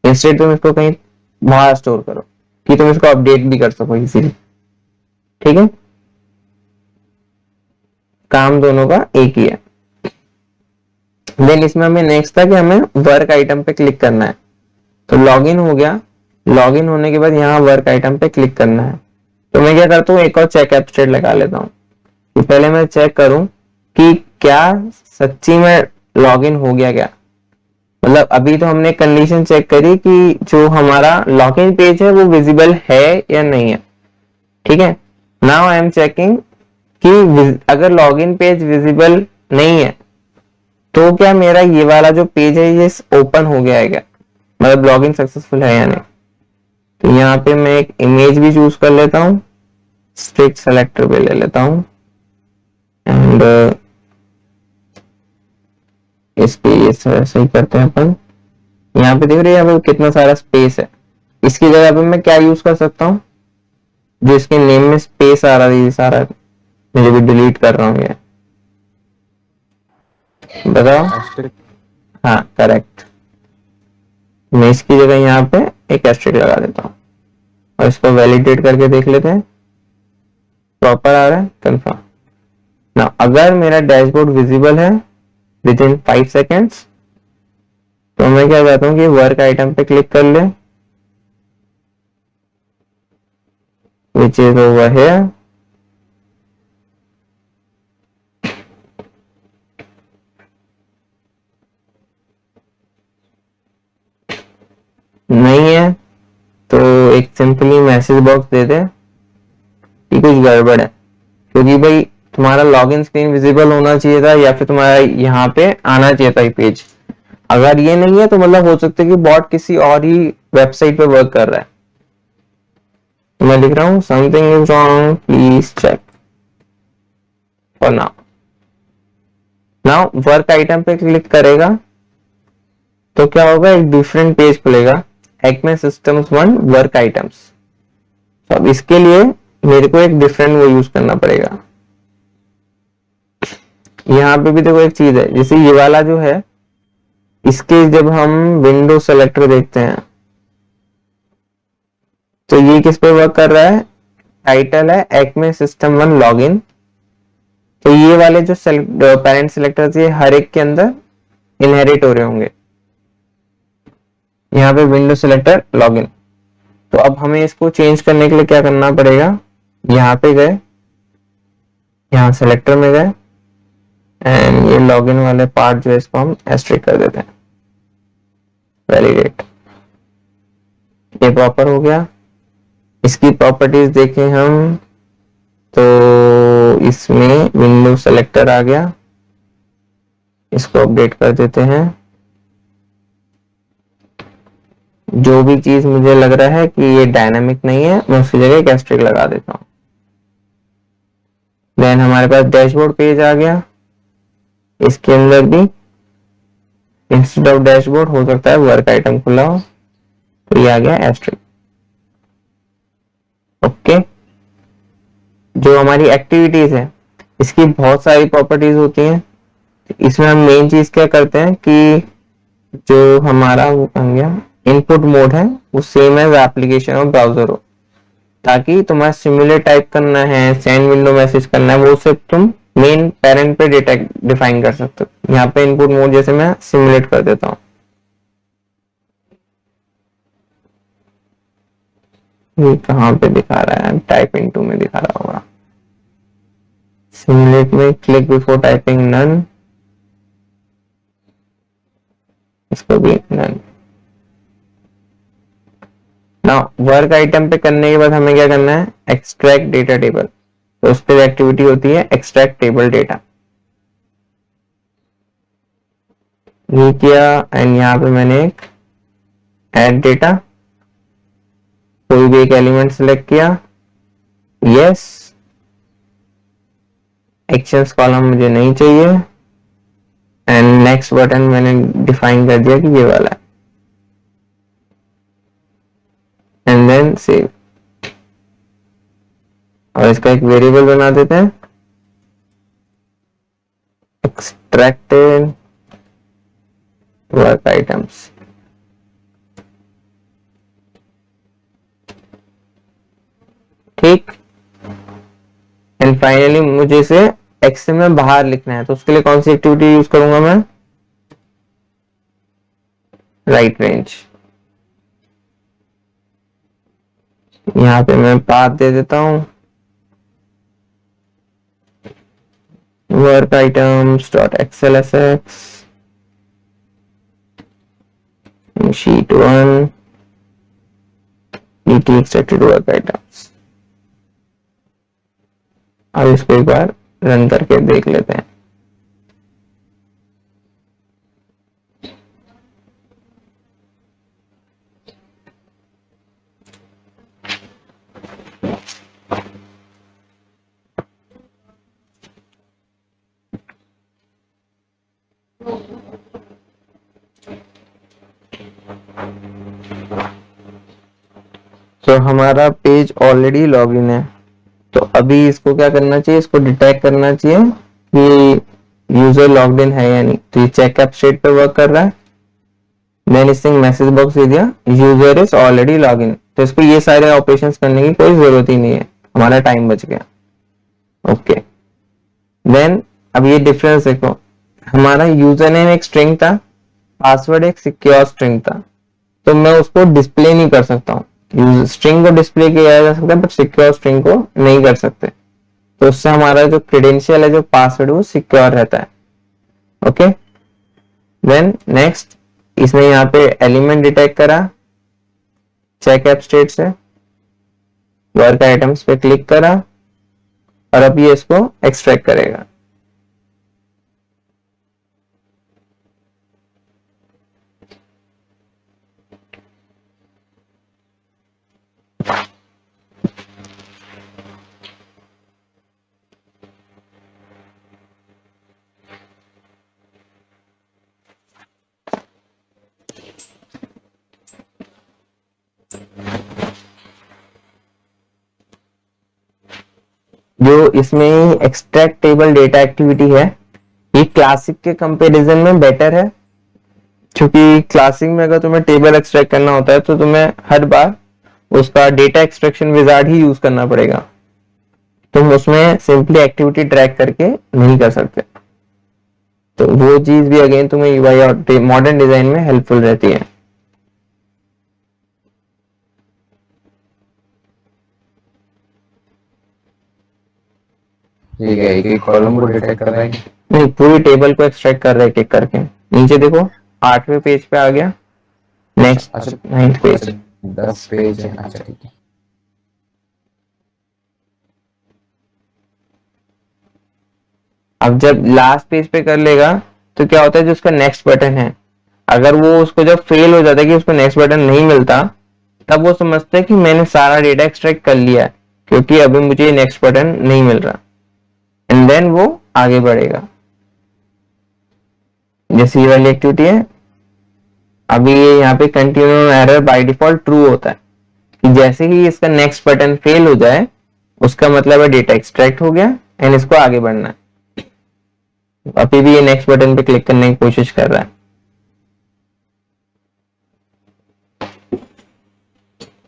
इंस्टेड तुम इसको कहीं बाहर स्टोर करो कि तुम इसको अपडेट भी कर सको इजीली। ठीक है, काम दोनों का एक ही है। देन इसमें हमें नेक्स्ट था कि हमें वर्क आइटम पे क्लिक करना है। तो लॉगिन हो गया, लॉगिन होने के बाद यहाँ वर्क आइटम पे क्लिक करना है। तो मैं क्या करता हूँ, एक और चेक एब्स्ट्रैक्ट लगा लेता हूँ कि पहले मैं चेक करूं कि क्या सच्ची में लॉगिन हो गया क्या। मतलब अभी तो हमने कंडीशन चेक करी कि जो हमारा लॉगिन पेज है वो विजिबल है या नहीं है। ठीक है, नाउ आई एम चेकिंग कि अगर लॉगिन पेज विजिबल नहीं है तो क्या मेरा ये वाला जो पेज है ये ओपन हो गया है क्या, मतलब लॉगिन सक्सेसफुल है या नहीं। तो यहाँ पे मैं एक इमेज भी चूज कर लेता हूँ, स्ट्रिक्ट सेलेक्टर पे ले लेता हूँ एंड इस पे ये ऐसे ही करते हैं अपन। यहाँ पे देख रहे हैं यहाँ पे कितना सारा स्पेस है। इसकी जगह पे मैं क्या यूज कर सकता हूँ, जो इसके नेम में स्पेस आ रहा है ये सारा मुझे भी डिलीट कर रहा हूँ ये, बताओ। हाँ करेक्ट, मैं इसकी जगह यहाँ पे एक एस्ट्रिक लगा देता हूँ और इसको वैलिडेट करके देख लेते हैं, प्रॉपर आ रहा है, कंफर्म। ना अगर मेरा डैशबोर्ड विजिबल है विद इन 5 सेकेंड्स तो मैं क्या कहता हूँ कि वर्क आइटम पे क्लिक कर ले, विच इज ओवर हियर। नहीं है तो एक सिंपली मैसेज बॉक्स दे दे कि कुछ गड़बड़ है, क्योंकि भाई तुम्हारा लॉगिन स्क्रीन विजिबल होना चाहिए था या फिर तुम्हारा यहाँ पे आना चाहिए था ये पेज। अगर ये नहीं है तो मतलब हो सकता है कि बॉट किसी और ही वेबसाइट पे वर्क कर रहा है। तो मैं लिख रहा हूँ something is wrong please check for now. Now work item पे क्लिक करेगा तो क्या होगा, एक डिफरेंट पेज खुलेगा, एक्मे सिस्टम्स 1 वर्क आइटम्स। तो अब इसके लिए मेरे को एक डिफरेंट वो यूज करना पड़ेगा। यहाँ पे भी देखो एक चीज है, जैसे ये वाला जो है इसके जब हम विंडो सेलेक्टर देखते हैं तो ये किस पे वर्क कर रहा है, टाइटल है एक्मे सिस्टम 1 लॉगिन। तो ये वाले जो पेरेंट सेलेक्टर्स ये हर एक के अंदर इनहेरिट हो रहे होंगे। यहाँ पे विंडो सेलेक्टर लॉगिन। तो अब हमें इसको चेंज करने के लिए क्या करना पड़ेगा, यहाँ पे गए, यहाँ सेलेक्टर में गए एंड ये लॉगिन वाले पार्ट जो है इसको हम एस्ट्रिक कर देते हैं, वैलिडेट। ये प्रॉपर हो गया। इसकी प्रॉपर्टीज देखें हम तो इसमें विंडो सेलेक्टर आ गया, इसको अपडेट कर देते हैं। जो भी चीज मुझे लग रहा है कि ये डायनामिक नहीं है, मैं उसकी जगह एक एस्ट्रिक लगा देता हूँ। देन हमारे पास डैशबोर्ड पेज आ गया। इसके अंदर भी इंस्टेड ऑफ डैशबोर्ड हो सकता है वर्क आइटम खुला हो, तो ये आ गया एस्ट्रिक। ओके, जो हमारी एक्टिविटीज है इसकी बहुत सारी प्रॉपर्टीज होती हैं। इसमें हम मेन चीज क्या करते हैं कि जो हमारा वो बन गया इनपुट मोड है वो सेम एज एप्लीकेशन और ब्राउजर हो, ताकि तुम्हारा सिमुलेट टाइप करना है, सेंड विंडो मैसेज करना है, वो सिर्फ तुम मेन पेरेंट पे डेटा डिफाइन कर सकते हो। यहाँ पे इनपुट मोड जैसे मैं सिमुलेट कर देता हूँ, ये कहाँ पे दिखा रहा है, टाइप इनटू में दिखा रहा होगा। सिमुलेट में क्लिक बिफोर टाइपिंग नन, इसको भी नन। ना वर्क आइटम पे करने के बाद हमें क्या करना है, एक्सट्रैक्ट डेटा टेबल। तो उस पर एक्टिविटी होती है एक्सट्रैक्ट टेबल डेटा, ये किया। एंड यहाँ पे मैंने एक ऐड डेटा, कोई भी एक एलिमेंट सिलेक्ट किया, यस। एक्शंस कॉलम मुझे नहीं चाहिए, एंड नेक्स्ट बटन मैंने डिफाइन कर दिया कि ये वाला है, एंड देन सेव। और इसका एक वेरिएबल बना देते हैं, एक्सट्रैक्टेड वर्क आइटम्स। ठीक, एंड फाइनली मुझे इसे एक्सेल में बाहर लिखना है, तो उसके लिए कौन सी एक्टिविटी यूज करूंगा मैं, राइट रेंज। यहाँ पे मैं पाथ दे देता हूं, work items dot XLSX sheet 1 ET extracted work items. अब इसको एक बार रन करके देख लेते हैं। तो हमारा पेज ऑलरेडी लॉगिन है, तो अभी इसको क्या करना चाहिए, इसको डिटेक्ट करना चाहिए कि यूजर लॉग्ड इन है या नहीं। तो ये चेकअप स्टेट पे वर्क कर रहा है। देन इसने मैसेज बॉक्स दे दिया user is already log in, तो इसको ये सारे ऑपरेशंस करने की कोई जरूरत ही नहीं है, हमारा टाइम बच गया। ओके, देन अब ये डिफरेंस देखो, हमारा यूजर नेम एक स्ट्रिंग था, पासवर्ड एक सिक्योर स्ट्रिंग था, तो मैं उसको डिस्प्ले नहीं कर सकता हूँ। स्ट्रिंग को डिस्प्ले किया जा सकता है बट सिक्योर स्ट्रिंग को नहीं कर सकते, तो उससे हमारा जो क्रेडेंशियल है, जो पासवर्ड, वो सिक्योर रहता है। ओके, देन नेक्स्ट, इसने यहाँ पे एलिमेंट डिटेक्ट करा, चेक एप स्टेट से वर्क आइटम्स पे क्लिक करा, और अब ये इसको एक्सट्रैक्ट करेगा। जो इसमें एक्सट्रैक्ट टेबल डेटा एक्टिविटी है, ये क्लासिक के कंपैरिजन में बेटर है, क्योंकि क्लासिक में अगर तुम्हें टेबल एक्सट्रैक्ट करना होता है तो तुम्हें हर बार उसका डेटा एक्सट्रैक्शन विजार्ड ही यूज करना पड़ेगा, तुम उसमें सिंपली एक्टिविटी ट्रैक करके नहीं कर सकते। तो वो चीज भी अगेन तुम्हें यूआई और मॉडर्न डिजाइन में हेल्पफुल रहती है। ठीक है, एक एक कॉलम को डिटेक्ट कर रहा है। नहीं, पूरी टेबल को एक्सट्रैक्ट कर रहे हैं टिक करके। नीचे देखो 8वें पेज पे आ गया, नेक्स्ट अच्छा 9th पेज। 10 पेज है, अच्छा ठीक है। अब जब लास्ट पेज पे कर लेगा तो क्या होता है, जो उसका नेक्स्ट बटन है, अगर वो उसको जब फेल हो जाता है कि उसको नेक्स्ट बटन नहीं मिलता, तब वो समझता है कि मैंने सारा डेटा एक्सट्रैक्ट कर लिया है, क्योंकि अभी मुझे नेक्स्ट बटन नहीं मिल रहा, एंड देन वो आगे बढ़ेगा। जैसे ये वाली एक्टिविटी है, अभी ये यहाँ पे continue error by default true होता है कि जैसे ही इसका नेक्स्ट बटन फेल हो जाए, उसका मतलब है डेटा एक्सट्रैक्ट हो गया एंड इसको आगे बढ़ना है। अभी भी ये नेक्स्ट बटन पे क्लिक करने की कोशिश कर रहा है।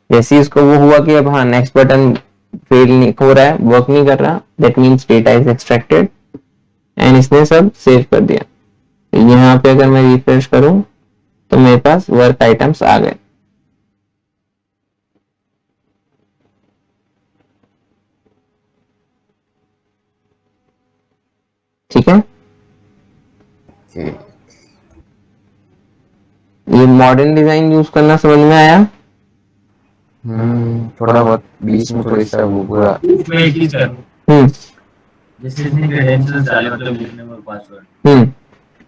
जैसे ही इसको वो हुआ कि अब हाँ नेक्स्ट बटन फेल नहीं हो रहा है, वर्क नहीं कर रहा, that means data is extracted, and इसने सब सेव कर दिया। यहाँ पे अगर मैं रिफ्रेश करूं तो मेरे पास वर्क आइटम्स आ गए। ठीक है, ये मॉडर्न डिजाइन यूज करना समझ में आया? थोड़ा बहुत बीच में थोड़ी सा वो पूरा इसमें एक चीज कर, जैसे इसने क्रेडेंशियल्स डाले मतलब यूजरनेम और पासवर्ड,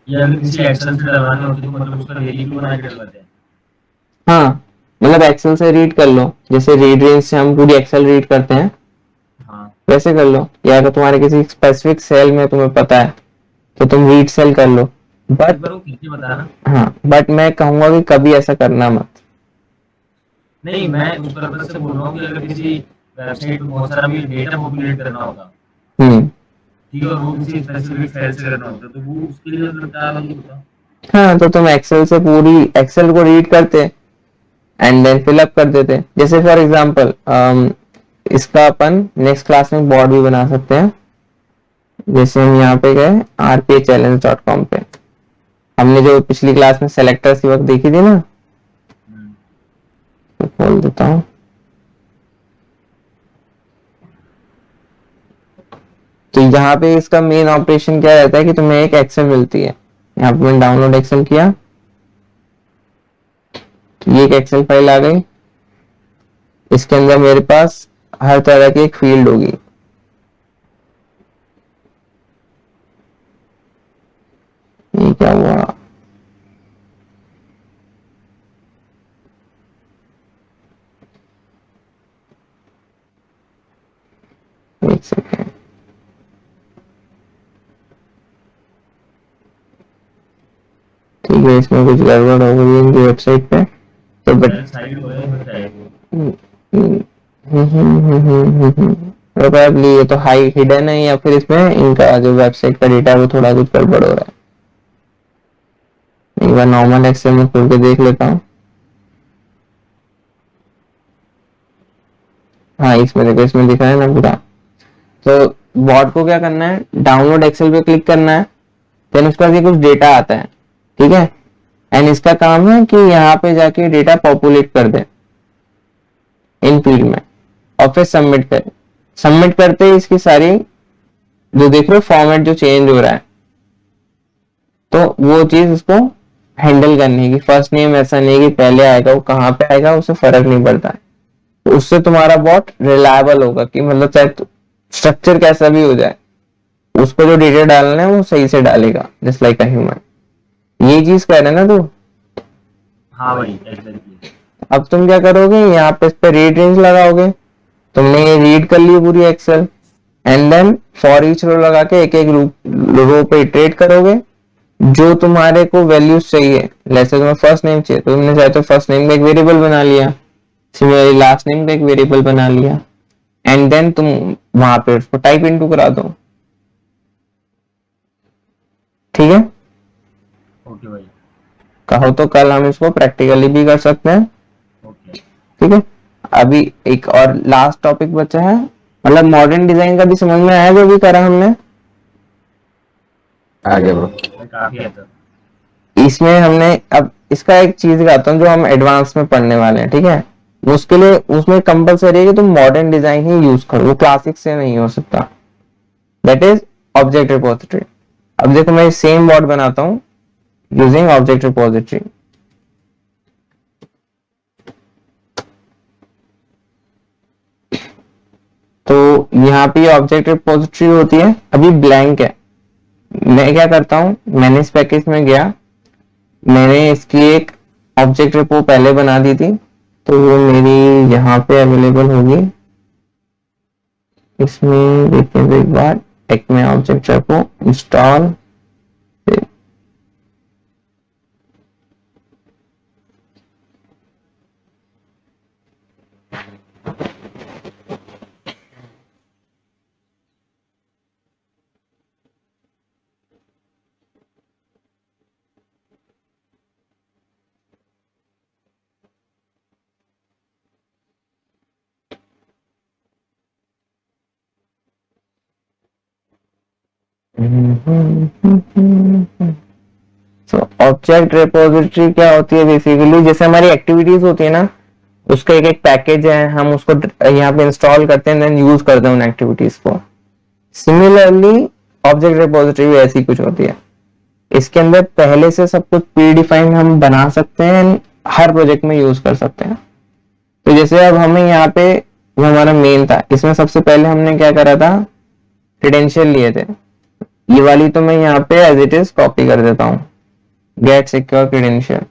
ये अगर किसी एक्सेल से डलवाने होते तो मतलब उसका वेरिएबल बना के डलवाते हैं। हाँ, मतलब एक्सेल से रीड कर लो, जैसे रीड रेंज से हम पूरी एक्सेल रीड करते हैं, हाँ वैसे कर लो। या अगर तुम्हारे किसी स्पेसिफिक सेल में तुम्हें पता है तो तुम रीड सेल कर लो, एक बट बार वो किसी बताना। हाँ, बट मैं कहूंगा कि कभी ऐसा करना मत। नहीं, मैं उस पर्पज से बोल रहा हूँ कि अगर किसी वेबसाइट पे बहुत सारा भी डेटा पॉपुलेट करना होगा, ठीक है, और वो किसी स्पेसिफिक सेल से करना होता है, तो वो उसके लिए मतलब क्या अलग होता? हाँ, तो तुम एक्सेल से पूरी एक्सेल को रीड करते एंड देन फिलअप कर देते। जैसे फॉर एग्जांपल इसका अपन नेक्स्ट क्लास में बोर्ड भी बना सकते हैं। जैसे हम यहाँ पे गए rpachallenge.com पे, हमने जो पिछली क्लास में सेलेक्टर्स की वक्त देखी थी ना, तो खोल देता हूँ। तो यहाँ पे इसका मेन ऑपरेशन क्या रहता है कि तुम्हें एक एक्सेल मिलती है। यहाँ पे मैंने डाउनलोड एक्सेल किया, ये एक एक्सेल फाइल आ गई। इसके अंदर मेरे पास हर तरह की एक फील्ड होगी। ये क्या हुआ? एक सेकेंड, ठीक है, इसमें कुछ गड़बड़ हो गई है इनकी वेबसाइट पे, तो बट साइड हो है बस है वो। प्रोबेबली ये तो हाई हिडन है, या फिर इसमें इनका जो वेबसाइट का डेटा है वो थोड़ा कुछ गड़बड़ हो रहा है। एक बार नॉर्मल एक्सेल में खोल के देख लेता हूँ। हाँ, इसमें देखो, इसमें दिखा है ना पूरा। तो बॉट को क्या करना है, डाउनलोड एक्सेल पे क्लिक करना है, देन उसके बाद ये कुछ डेटा आता है, ठीक है, एंड इसका काम है कि यहाँ पे जाके डेटा पॉपुलेट कर दे इन फील्ड में, और फिर सबमिट करे। सबमिट करते ही इसकी सारी जो देख रहे हो फॉर्मेट जो चेंज हो रहा है, तो वो चीज उसको हैंडल करनी है कि फर्स्ट नेम ऐसा नहीं कि पहले आएगा, वो कहाँ पे आएगा उससे फर्क नहीं पड़ता है। तो उससे तुम्हारा बॉट रिलायबल होगा कि मतलब चाहे स्ट्रक्चर कैसा भी हो जाए, उसको जो डेटा डालना है वो सही से डालेगा, जस्ट लाइक अ ह्यूमन। ये चीज कह रहे हैं ना तू? हाँ भाई एग्जैक्टली। अब तुम क्या करोगे, यहाँ पे इस पे रीड रेंज लगाओगे। तुमने ये रीड कर ली पूरी Excel, and then for each row लगा के एक एक रो पे इटरेट करोगे, जो तुम्हारे को वैल्यूज चाहिए। जैसे तुम्हें फर्स्ट नेम चाहिए तो तुमने चाहे तो फर्स्ट नेम का एक वेरिएबल बना लिया, सिमिलरली लास्ट नेम का एक वेरिएबल बना लिया, एंड देन तुम वहां पे उसको टाइप इनटू करा दो। ठीक है, ओके भाई, कहो तो कल हम इसको प्रैक्टिकली भी कर सकते हैं। ओके। ठीक है, अभी एक और लास्ट टॉपिक बचा है, मतलब मॉडर्न डिजाइन का भी समझ में आया जो भी करा हमने। आगे ब्रो। काफी हद तक। इसमें हमने अब इसका एक चीज बताता हूँ जो हम एडवांस में पढ़ने वाले हैं, ठीक है। उसके लिए उसमें कंपलसरी है कि तुम मॉडर्न डिजाइन ही यूज करो, वो क्लासिक से नहीं हो सकता। That is object repository. अब देखो मैं सेम वर्ड बनाता हूँ यूजिंग ऑब्जेक्ट रिपोजिटरी। तो यहाँ पे ऑब्जेक्ट रिपोजिटरी होती है, अभी ब्लैंक है। मैं क्या करता हूँ, मैनेज पैकेज में गया, मैंने इसकी एक ऑब्जेक्ट रेपो पहले बना दी थी, तो वो मेरी यहाँ पे अवेलेबल होगी। इसमें देखते हैं एक बार, एक में ऑब्जेक्ट रेपो इंस्टॉल, तो ऑब्जेक्ट रिपोजिटरी क्या होती है बेसिकली, जैसे हमारी एक्टिविटीज होती है ना, उसका एक एक पैकेज है, हम उसको यहाँ पे इंस्टॉल करते हैं, देन यूज करते हैं उन एक्टिविटीज को। सिमिलरली ऑब्जेक्ट रिपोजिटरी भी ऐसी कुछ होती है, इसके अंदर पहले से सब कुछ प्री डिफाइंड हम बना सकते हैं, हर प्रोजेक्ट में यूज कर सकते हैं। तो जैसे अब हमें यहाँ पे, वो हमारा मेन था, इसमें सबसे पहले हमने क्या करा था, क्रेडेंशियल लिए थे। ये वाली तो मैं यहाँ पे एज इट इज कॉपी कर देता हूँ, गेट सिक्योर क्रेडेंशियल,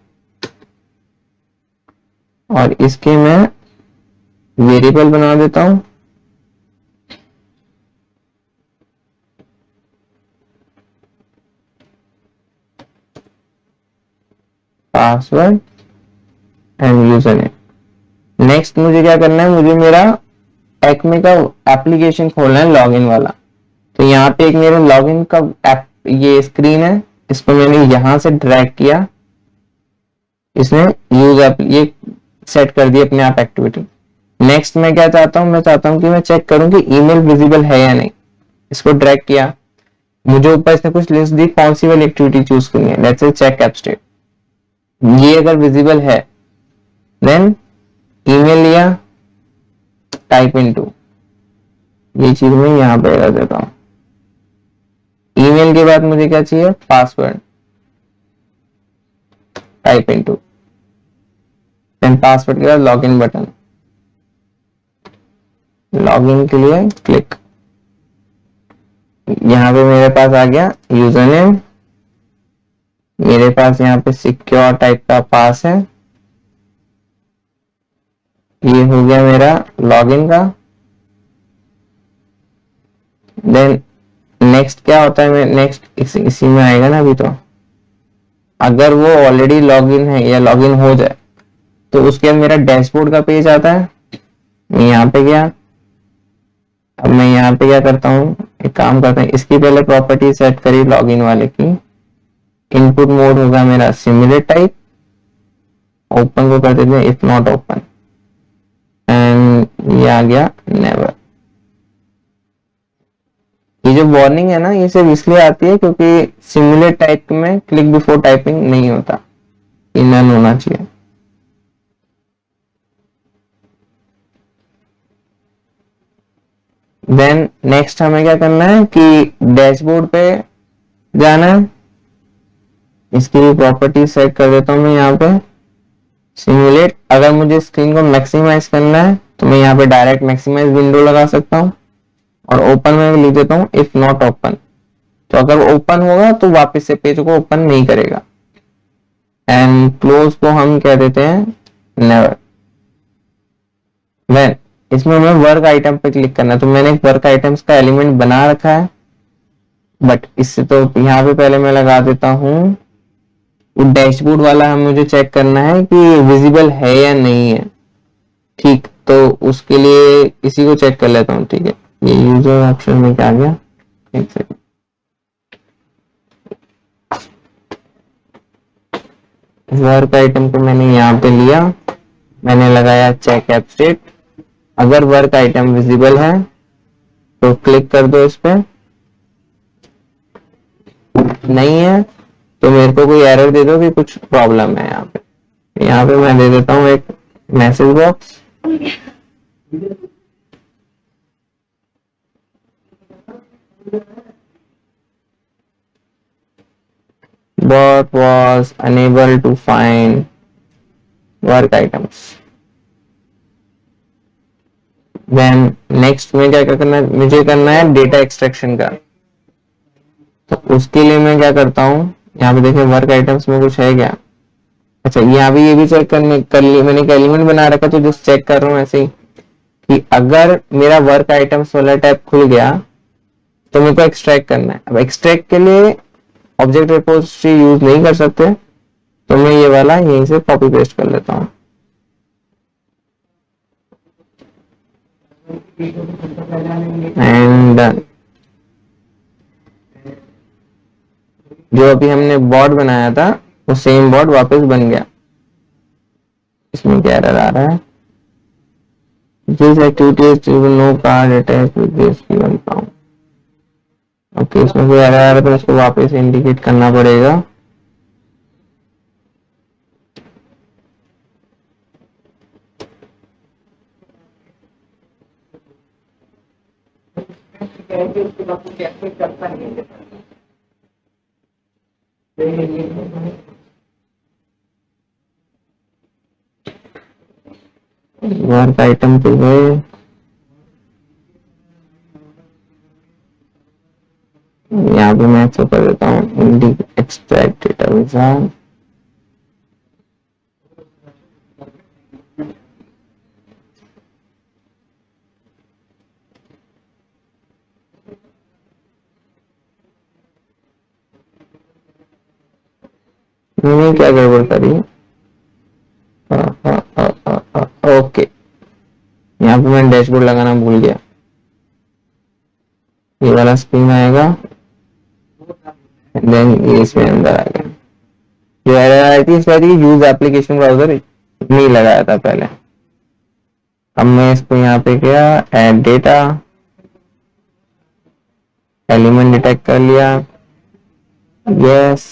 और इसके मैं वेरिएबल बना देता हूँ, password and user name. Next मुझे क्या करना है, मुझे मेरा एक्मे का एप्लीकेशन खोलना है, लॉगिन वाला। तो यहाँ पे एक मेरा लॉगिन का ऐप, ये स्क्रीन है, इसको मैंने यहां से ड्रैग किया, इसने यूज ऐप ये सेट कर दी अपने आप एक्टिविटी। नेक्स्ट मैं क्या चाहता हूं, मैं चाहता हूं कि मैं चेक करूं कि ईमेल विजिबल है या नहीं। इसको ड्रैग किया, मुझे ऊपर इसने कुछ लिस्ट दी, कौन सी वाली एक्टिविटी चूज करनी है, let's say check app state. ये अगर विजिबल है, देन ईमेल लिया, टाइप इनटू, ये चीज मैं यहां पे कर देता हूं। ईमेल के बाद मुझे क्या चाहिए, password, type into, then password के बाद लॉगिन बटन, लॉगिन के लिए क्लिक। यहां पे मेरे पास आ गया यूजर नेम, मेरे पास यहाँ पे सिक्योर टाइप का पास है, ये हो गया मेरा लॉगिन का। देन नेक्स्ट क्या होता है, नेक्स्ट इसी में आएगा ना अभी। तो अगर वो ऑलरेडी लॉगिन है या लॉगिन हो जाए, तो उसके बाद मेरा डैशबोर्ड का पेज आता है। मैं यहाँ पे गया, अब मैं यहाँ पे क्या करता हूँ, एक काम करता हूँ, इसकी पहले प्रॉपर्टी सेट करी लॉगिन वाले की। इनपुट मोड होगा मेरा सिमुलेट टाइप, ओपन को कर देते हैं इफ नॉट ओपन, एंड ये आ गया नेवर। ये जो वार्निंग है ना, ये सिर्फ इसलिए आती है क्योंकि सिमुलेट टाइप में क्लिक बिफोर टाइपिंग नहीं होता, ये नन होना चाहिए। देन नेक्स्ट हमें क्या करना है कि डैशबोर्ड पे जाना है, इसकी भी प्रॉपर्टी सेट कर देता हूं मैं यहाँ पे सिमुलेट। अगर मुझे स्क्रीन को मैक्सिमाइज करना है, तो मैं यहाँ पे डायरेक्ट मैक्सिमाइज विंडो लगा सकता हूँ, और ओपन में लिख देता हूँ इफ नॉट ओपन। तो अगर ओपन होगा तो वापस से पेज को ओपन नहीं करेगा। एंड क्लोज को हम कह देते हैं नेवर। देन इसमें हमें वर्क आइटम पे क्लिक करना है, तो मैंने एक वर्क आइटम्स का एलिमेंट बना रखा है, बट इससे तो यहाँ पे पहले मैं लगा देता हूँ डैशबोर्ड वाला। हम मुझे चेक करना है कि विजिबल है या नहीं है, ठीक। तो उसके लिए इसी को चेक कर लेता हूँ, ठीक है। ये यूजर ऑप्शन में क्या आ गया, एक सेकंड, वर्क आइटम को मैंने यहाँ पे लिया, मैंने लगाया चेक ऐप स्टेट। अगर वर्क आइटम विजिबल है तो क्लिक कर दो इस पे, नहीं है तो मेरे को कोई एरर दे दो कि कुछ प्रॉब्लम है। यहाँ पे मैं दे देता हूँ एक message box, bot was unable to find work items। Then next में क्या करना है, मुझे करना है डेटा एक्सट्रैक्शन का। तो उसके लिए मैं क्या करता हूँ, यहाँ पे देखिए वर्क आइटम्स में कुछ है क्या। अच्छा यहाँ पे ये भी चेक करने कर लिया मैंने, एक एलिमेंट बना रखा तो जस्ट चेक कर रहा हूँ ऐसे ही कि अगर मेरा वर्क आइटम्स वाला टैब खुल गया तो मेरे को एक्सट्रैक्ट करना है। अब एक्सट्रैक्ट के लिए ऑब्जेक्ट रिपोजिटरी यूज नहीं कर सकते, तो मैं ये वाला यहीं से कॉपी पेस्ट कर लेता हूँ। एंड जो अभी हमने बॉर्ड बनाया था वो सेम बॉर्ड वापस बन गया। इसमें क्या एरर आ रहा है, this activity no card attach with this given form. Okay इसमें कोई एरर आ रहा है तो इसको वापस इंडिकेट करना पड़ेगा। वर्क आइटम पे गए, यहाँ पे मैं ऐसा कर देता हूँ इंडिकेट एक्सट्रैक्ट डेटा विजार्ड। मैंने क्या गड़बड़ करी, ओके यहाँ पे मैं डैशबोर्ड लगाना भूल गया। ये वाला स्क्रीन आएगा देन ये इसमें अंदर आ गया। जो एरर आई थी इस बार ये यूज एप्लीकेशन ब्राउजर नहीं लगाया था पहले। अब मैं इसको यहाँ पे किया ऐड डेटा, एलिमेंट डिटेक्ट कर लिया, yes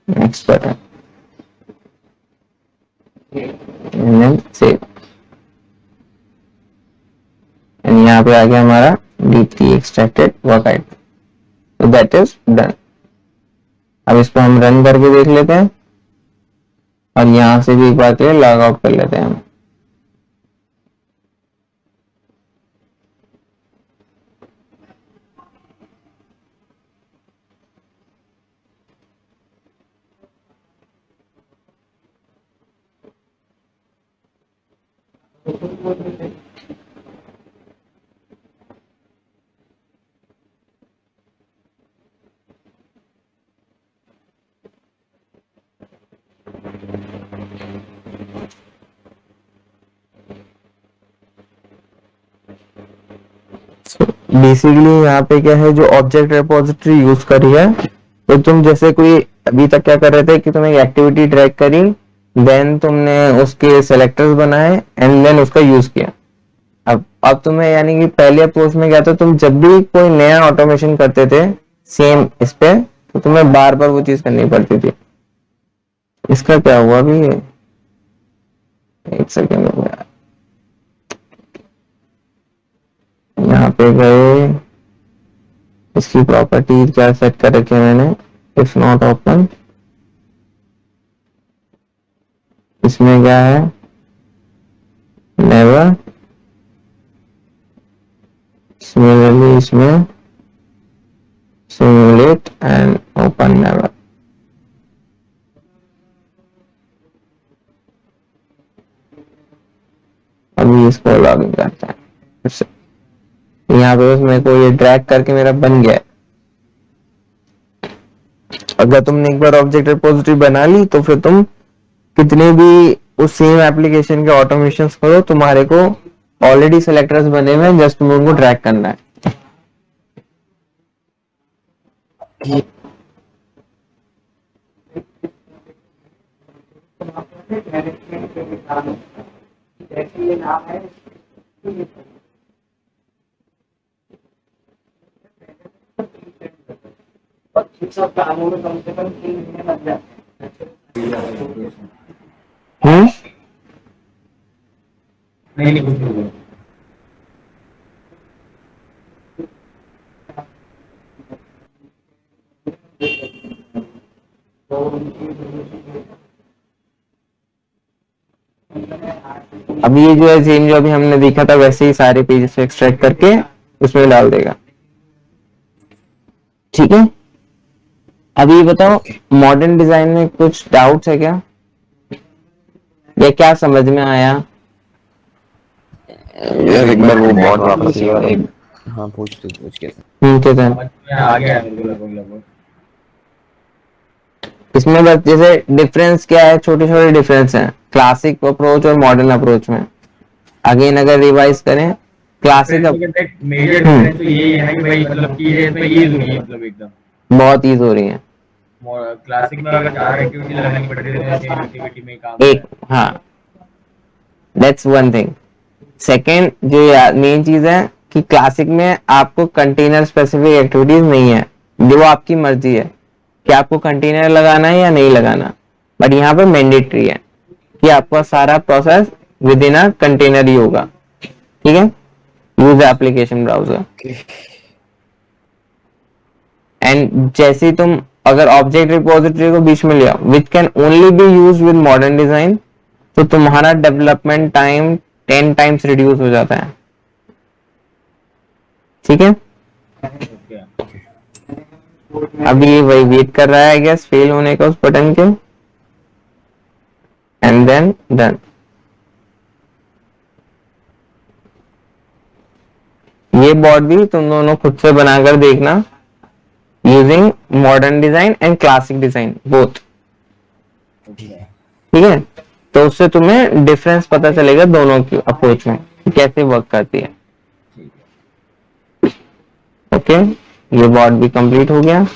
next button and then save. And यहाँ पे आ गया हमारा डीपली एक्सट्रैक्टेड वर्क आइटम, तो दैट इज डन। अब इसको हम रन करके देख लेते हैं और यहाँ से भी एक बार के लिए लॉग आउट कर लेते हैं हम। बेसिकली यहाँ पे क्या है, जो ऑब्जेक्ट रिपोजिटरी यूज करी है, तो तुम जैसे कोई अभी तक क्या कर रहे थे कि तुमने एक एक्टिविटी ट्रैक करी, देन तुमने उसके सेलेक्टर्स बनाए एंड देन उसका यूज किया। अब तुम्हें यानी कि पहले अप्रोच में क्या था, तुम जब भी कोई नया ऑटोमेशन करते थे सेम इस पे, तो तुम्हें बार बार वो चीज करनी पड़ती थी। इसका क्या हुआ अभी, एक सेकेंड हो गया, यहाँ पे गए, इसकी प्रॉपर्टीज क्या सेट कर रखे हैं मैंने, इफ नॉट ओपन, इसमें क्या है नेवर, सिमिलरली इसमें सिमुलेट एंड ओपन नेवर। अभी इसको लॉग इन करते हैं फिर से। यहाँ पे बस मेरे को ये ड्रैग करके मेरा बन गया है। अगर तुमने एक बार ऑब्जेक्ट रिपोजिटरी बना ली तो फिर तुम कितने भी उस सेम एप्लीकेशन के ऑटोमेशंस करो, तुम्हारे को ऑलरेडी सेलेक्टर्स बने हुए हैं, जस्ट तुम उनको ड्रैग करना है। हम्म नहीं नहीं कुछ नहीं। अब ये जो है सेम जो अभी हमने देखा था वैसे ही सारे पेजेस से एक्सट्रैक्ट करके उसमें डाल देगा। ठीक है, अभी ये बताओ मॉडर्न डिजाइन में कुछ डाउट्स है क्या, या क्या समझ में आया? यार एक बार वो बॉट वापस से और एक हाँ पूछ के क्या था समझ में आ गया मेरे को लगभग लगभग। इसमें? बस जैसे डिफरेंस क्या है, छोटे छोटे डिफरेंस हैं क्लासिक अप्रोच और मॉडर्न अप्रोच में। अगेन अगर रिवाइज करें क्लासिक मेजर डिफरेंस तो यही है ना कि भाई मतलब चीजें इसमें ईज हो रही है, मतलब एकदम बहुत ईज हो रही है। क्लासिक में अगर 4 एक्टिविटी लगानी पड़ती है तो सेम एक्टिविटी में काम एक हाँ, दैट्स वन थिंग। सेकेंड जो मेन चीज है कि क्लासिक में आपको कंटेनर स्पेसिफिक एक्टिविटीज नहीं है, जो आपकी मर्जी है कि आपको कंटेनर लगाना है या नहीं लगाना, बट यहाँ पे मैंडेटरी है कि आपका सारा process within a container ही होगा। ठीक है, यूज एप्लीकेशन ब्राउजर। एंड जैसे ही तुम अगर ऑब्जेक्ट रिपोजिटरी को बीच में लिया which can only B use with modern design, तो तुम्हारा डेवलपमेंट टाइम 10 टाइम्स रिड्यूस हो जाता है। ठीक है, अभी ये वही वेट कर रहा है आई गेस फेल होने का उस बटन के, एंड देन डन। ये बॉर्ड भी तुम दोनों खुद से बनाकर देखना using modern design and classic design both. ठीक है, तो उससे तुम्हें डिफरेंस पता चलेगा दोनों की अप्रोच में कैसे वर्क करती है। ओके, ये बॉर्ड भी कंप्लीट हो गया।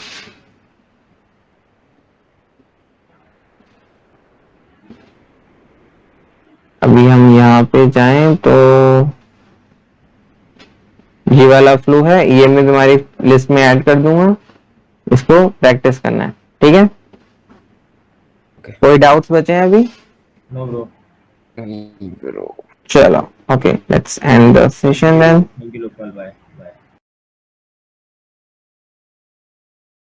अभी हम यहाँ पे जाएं तो ये वाला फ्लो है, ये मैं तुम्हारी लिस्ट में ऐड कर दूंगा, इसको प्रैक्टिस करना है। ठीक है, कोई डाउट्स बचे हैं अभी? No bro. चलो, okay let's end the session then.